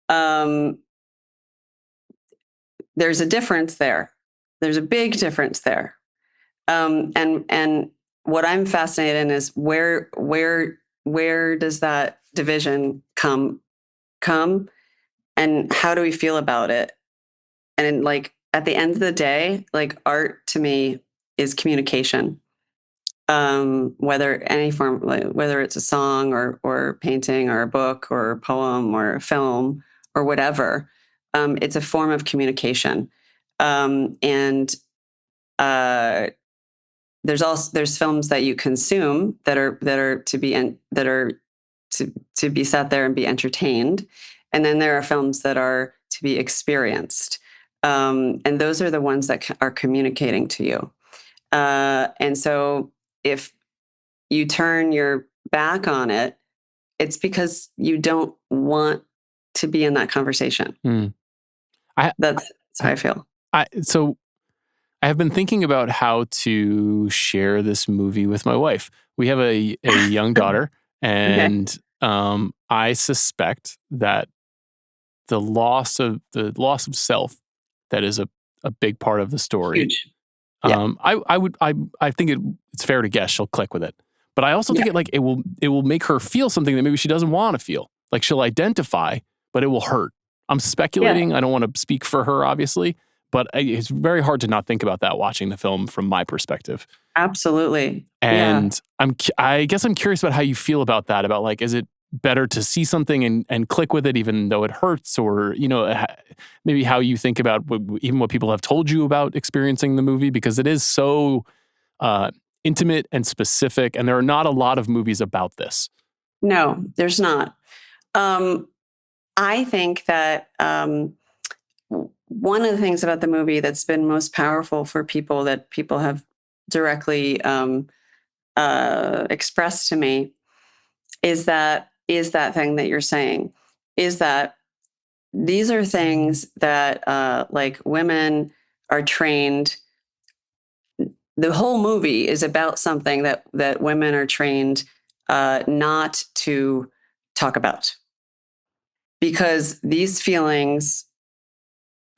There's a difference there. There's a big difference there. And what I'm fascinated in is where does that division come, and how do we feel about it? And like at the end of the day, like art to me is communication. Whether any form, whether it's a song or painting or a book or a poem or a film or whatever, it's a form of communication. And there's films that you consume that are to be sat there and be entertained, and then there are films that are to be experienced, and those are the ones that are communicating to you. And so if you turn your back on it, it's because you don't want to be in that conversation. That's how I feel. So I have been thinking about how to share this movie with my wife. We have a young daughter, and I suspect that the loss of self, that is a big part of the story. Huge. Yeah. I think it's fair to guess she'll click with it. But I also think it will make her feel something that maybe she doesn't want to feel. Like she'll identify, but it will hurt. I'm speculating. I don't want to speak for her, obviously, but it's very hard to not think about that watching the film from my perspective. Absolutely. And I guess I'm curious about how you feel about that. About like, is it better to see something and click with it even though it hurts, or maybe how you think about even what people have told you about experiencing the movie, because it is so intimate and specific, and there are not a lot of movies about this. No, there's not. I think that one of the things about the movie that's been most powerful for people, that people have directly expressed to me, is that thing that you're saying, is that these are things that like women are trained. The whole movie is about something that women are trained not to talk about, because these feelings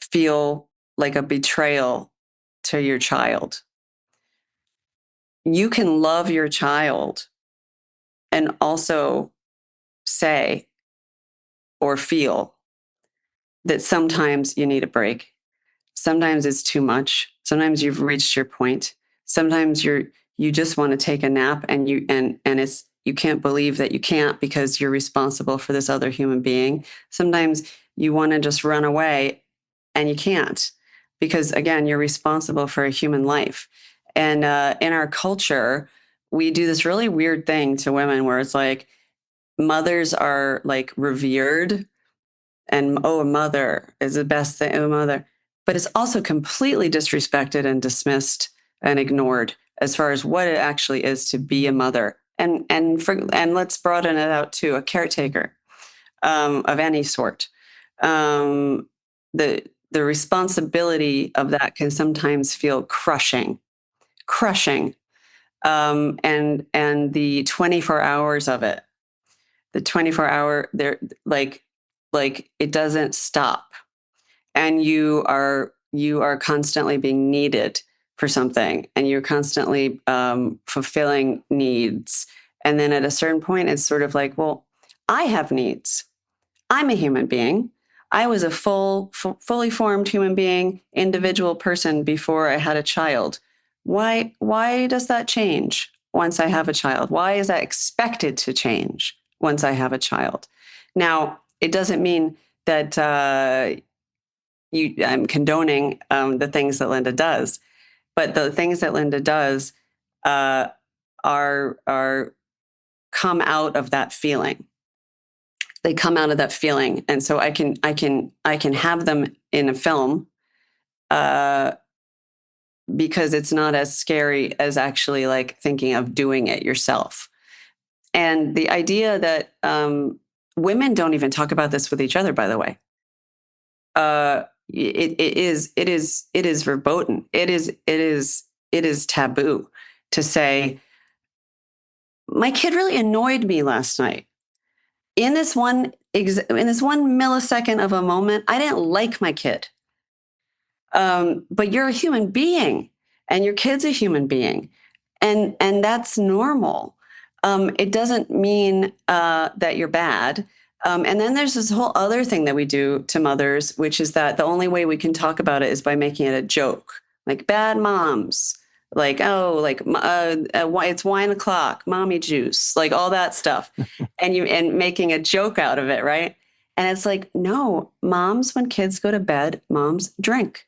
feel like a betrayal to your child. You can love your child and also say or feel that sometimes you need a break, Sometimes it's too much. Sometimes you've reached your point. Sometimes you just want to take a nap, and you can't believe that you can't because you're responsible for this other human being. Sometimes you want to just run away and you can't because, again, you're responsible for a human life. And in our culture, we do this really weird thing to women where it's like mothers are like revered, and a mother is the best thing, a mother. But it's also completely disrespected and dismissed and ignored as far as what it actually is to be a mother. And let's broaden it out to a caretaker of any sort. The responsibility of that can sometimes feel crushing. And the 24 hours of it, the 24-hour, there, like it doesn't stop, and you are constantly being needed for something, and you're constantly fulfilling needs. And then at a certain point, it's sort of like, well, I have needs. I'm a human being. I was a fully formed human being, individual person before I had a child. Why does that change once I have a child? Why is that expected to change once I have a child? Now, it doesn't mean that I'm condoning the things that Linda does, but the things that Linda does are come out of that feeling. They come out of that feeling, and so I can have them in a film because it's not as scary as actually like thinking of doing it yourself. And the idea that women don't even talk about this with each other, by the way. It is verboten. It is taboo to say, my kid really annoyed me last night. In this one millisecond of a moment, I didn't like my kid. But you're a human being, and your kid's a human being, and that's normal. It doesn't mean that you're bad. And then there's this whole other thing that we do to mothers, which is that the only way we can talk about it is by making it a joke, like bad moms, like, oh, like it's wine o'clock, mommy juice, like all that stuff, and making a joke out of it, right? And it's like, no, moms, when kids go to bed, moms drink.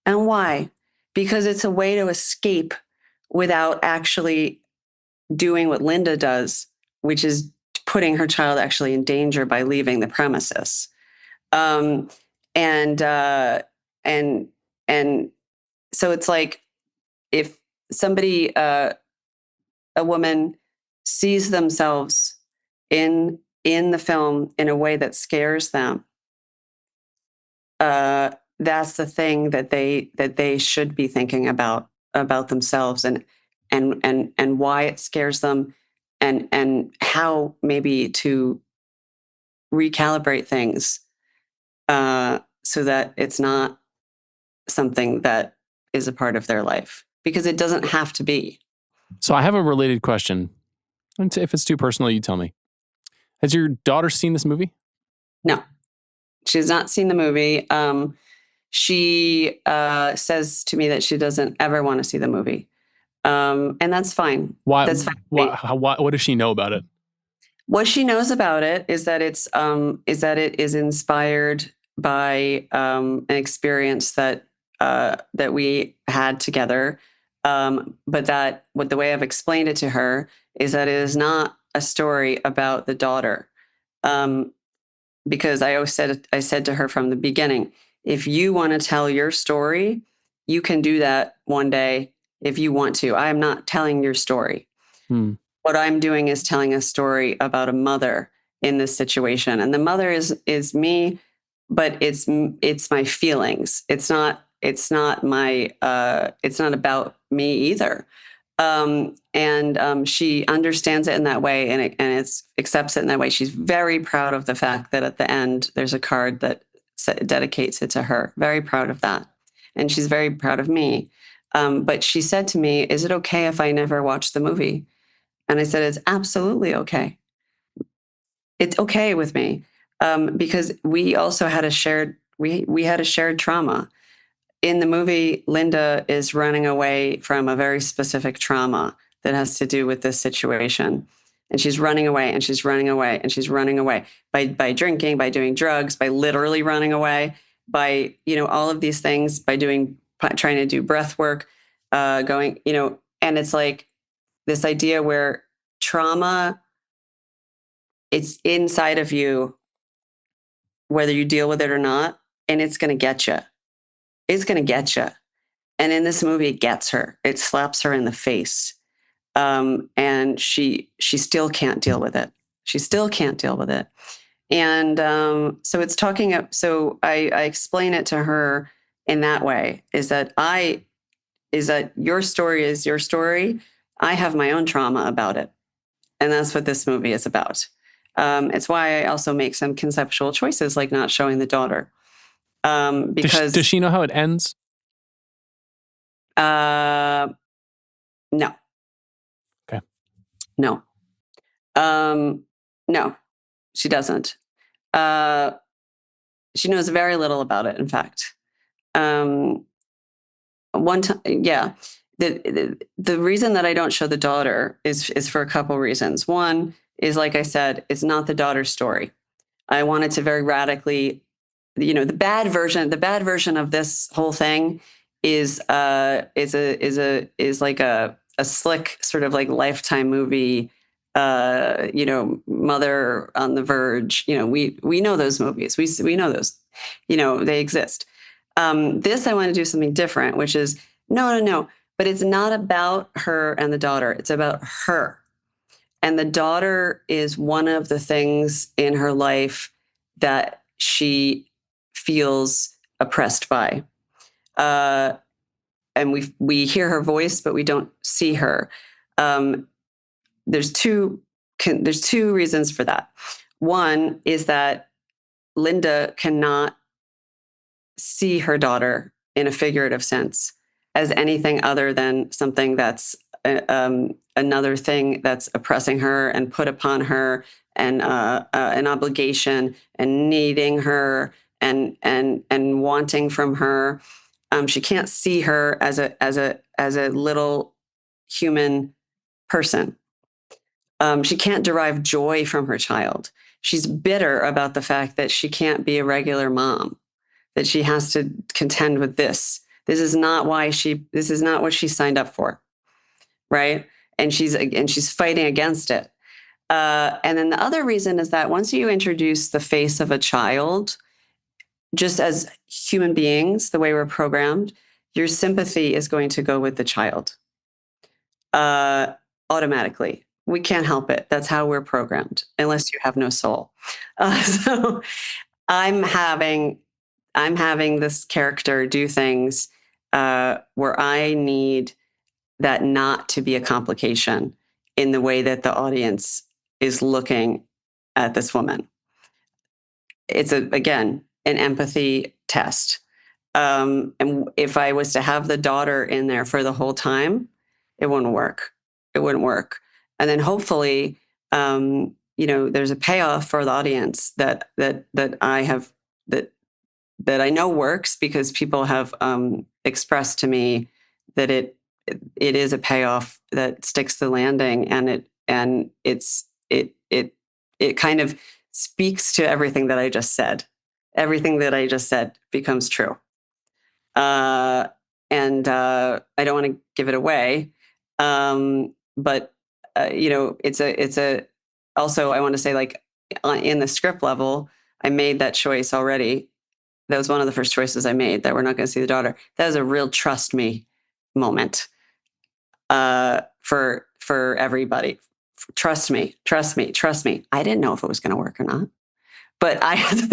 And why? Because it's a way to escape without actually doing what Linda does, which is putting her child actually in danger by leaving the premises. And so it's like, if somebody, a woman, sees themselves in the film in a way that scares them, that's the thing that they should be thinking about themselves, and why it scares them, and how maybe to recalibrate things so that it's not something that is a part of their life, because it doesn't have to be. So I have a related question. And if it's too personal, you tell me. Has your daughter seen this movie? No, she has not seen the movie. She says to me that she doesn't ever want to see the movie. And that's fine. Why? That's fine. What does she know about it? What she knows about it is that it is inspired by an experience that we had together. But that the way I've explained it to her is that it is not a story about the daughter. Because I said to her from the beginning, if you want to tell your story, you can do that one day if you want to. I am not telling your story. What I'm doing is telling a story about a mother in this situation. And the mother is me, but it's my feelings. It's not my, it's not about me either. And she understands it in that way, and it accepts it in that way. She's very proud of the fact that at the end, there's a card that dedicates it to her. Very proud of that. And she's very proud of me. But she said to me, is it okay if I never watch the movie? And I said, it's absolutely okay. It's okay with me. Because we also had we had a shared trauma. in the movie, Linda is running away from a very specific trauma that has to do with this situation. And she's running away and she's running away and she's running away by drinking, by doing drugs, by literally running away, by, all of these things, by trying to do breath work, going, and it's like this idea where trauma, it's inside of you, whether you deal with it or not, and it's going to get you. It's going to get you. And in this movie, it gets her. It slaps her in the face. And she still can't deal with it. She still can't deal with it. And so it's talking. So I explain it to her in that way, is that your story is your story. I have my own trauma about it. And that's what this movie is about. It's why I also make some conceptual choices, like not showing the daughter. Because does she know how it ends? No. Okay. No. No, she doesn't. She knows very little about it, in fact. One time, yeah. The reason that I don't show the daughter is for a couple reasons. One is, like I said, it's not the daughter's story. I wanted to very radically, the bad version of this whole thing is like a slick sort of like Lifetime movie, Mother on the Verge. We know those movies. We know those, they exist. This, I want to do something different, which is no. But it's not about her and the daughter. It's about her. And the daughter is one of the things in her life that she feels oppressed by. And we hear her voice, but we don't see her. There's two reasons for that. One is that Linda cannot see her daughter in a figurative sense as anything other than something that's another thing that's oppressing her and put upon her, and an obligation, and needing her, and wanting from her. She can't see her as a little human person. She can't derive joy from her child. She's bitter about the fact that she can't be a regular mom, that she has to contend with this. This is not what she signed up for. Right. And she's fighting against it. And then the other reason is that once you introduce the face of a child, just as human beings, the way we're programmed, your sympathy is going to go with the child. Automatically. We can't help it. That's how we're programmed, unless you have no soul. So I'm having this character do things where I need that not to be a complication in the way that the audience is looking at this woman. It's again, an empathy test. And if I was to have the daughter in there for the whole time, it wouldn't work. And then hopefully, there's a payoff for the audience that I know works, because people have expressed to me that it is a payoff that sticks the landing, and it kind of speaks to everything that I just said. Everything that I just said becomes true. And I don't want to give it away. But it's also, I want to say, like, in the script level, I made that choice already. That was one of the first choices I made, that we're not going to see the daughter. That was a real trust me moment for everybody. Trust me. I didn't know if it was going to work or not, but I had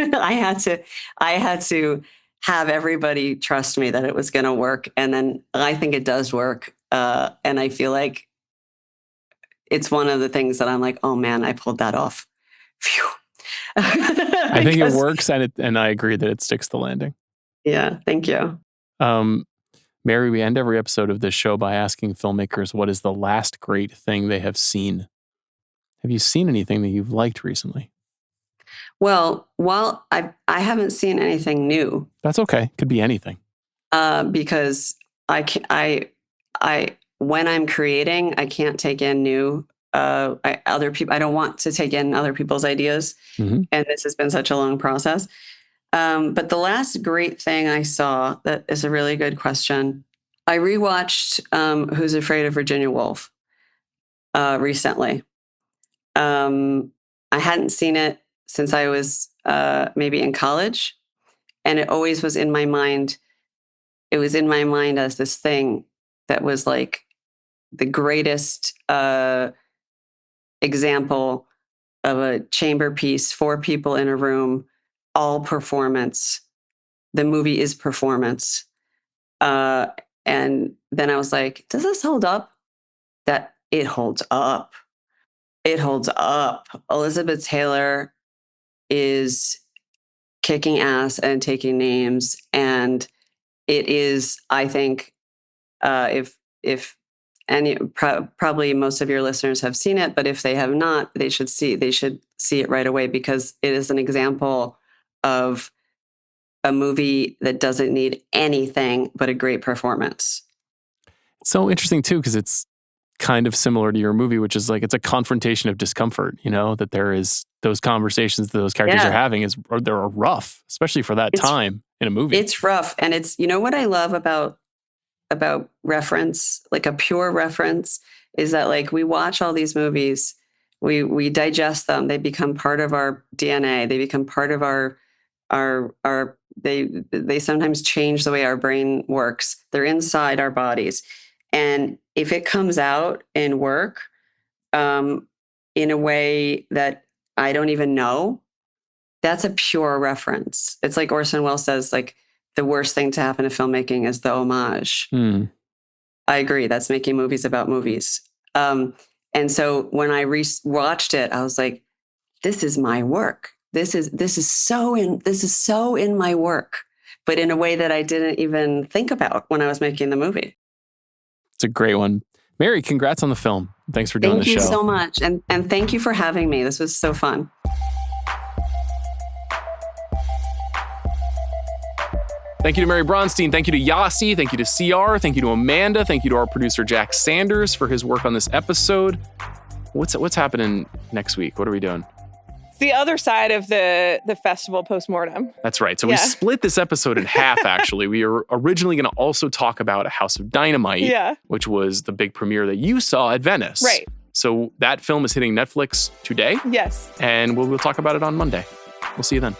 to have everybody trust me that it was going to work. And then I think it does work. And I feel like it's one of the things that I'm like, oh man, I pulled that off. Phew. I think it works, and I agree that it sticks the landing. Yeah, thank you. Mary, we end every episode of this show by asking filmmakers what is the last great thing they have seen. Have you seen anything that you've liked recently? Well, I haven't seen anything new. That's okay. Could be anything. because when I'm creating, I can't take in new other people. I don't want to take in other people's ideas, and this has been such a long process. But the last great thing I saw that is a really good question. I rewatched Who's Afraid of Virginia Woolf recently. I hadn't seen it since I was maybe in college, and it always was in my mind. It was in my mind as this thing that was like the greatest example of a chamber piece, 4 people in a room, all performance. The movie is performance. And then I was like, does this hold up? That it holds up. It holds up. Elizabeth Taylor is kicking ass and taking names. And it is, I think, if probably most of your listeners have seen it, but if they have not, they should see it right away, because it is an example of a movie that doesn't need anything but a great performance. It's so interesting too, because it's kind of similar to your movie, which is like, it's a confrontation of discomfort, that there is those conversations that those characters are having they're rough, especially for that time in a movie. It's rough. And it's, what I love about reference, like a pure reference, is that like we watch all these movies, we digest them, they become part of our DNA, they become part of our they sometimes change the way our brain works. They're inside our bodies. And if it comes out in work in a way that I don't even know, that's a pure reference. It's like Orson Welles says, like, the worst thing to happen to filmmaking is the homage. I agree. That's making movies about movies. And so when I watched it, I was like, this is my work. This is so in my work, but in a way that I didn't even think about when I was making the movie. It's a great one. Mary, congrats on the film. Thanks for doing the show. Thank you so much. And thank you for having me. This was so fun. Thank you to Mary Bronstein. Thank you to Yasi. Thank you to CR. Thank you to Amanda. Thank you to our producer, Jack Sanders, for his work on this episode. What's happening next week? What are we doing? It's the other side of the festival postmortem. That's right. So we split this episode in half, actually. We were originally going to also talk about A House of Dynamite, which was the big premiere that you saw at Venice. Right. So that film is hitting Netflix today. Yes. And we'll talk about it on Monday. We'll see you then.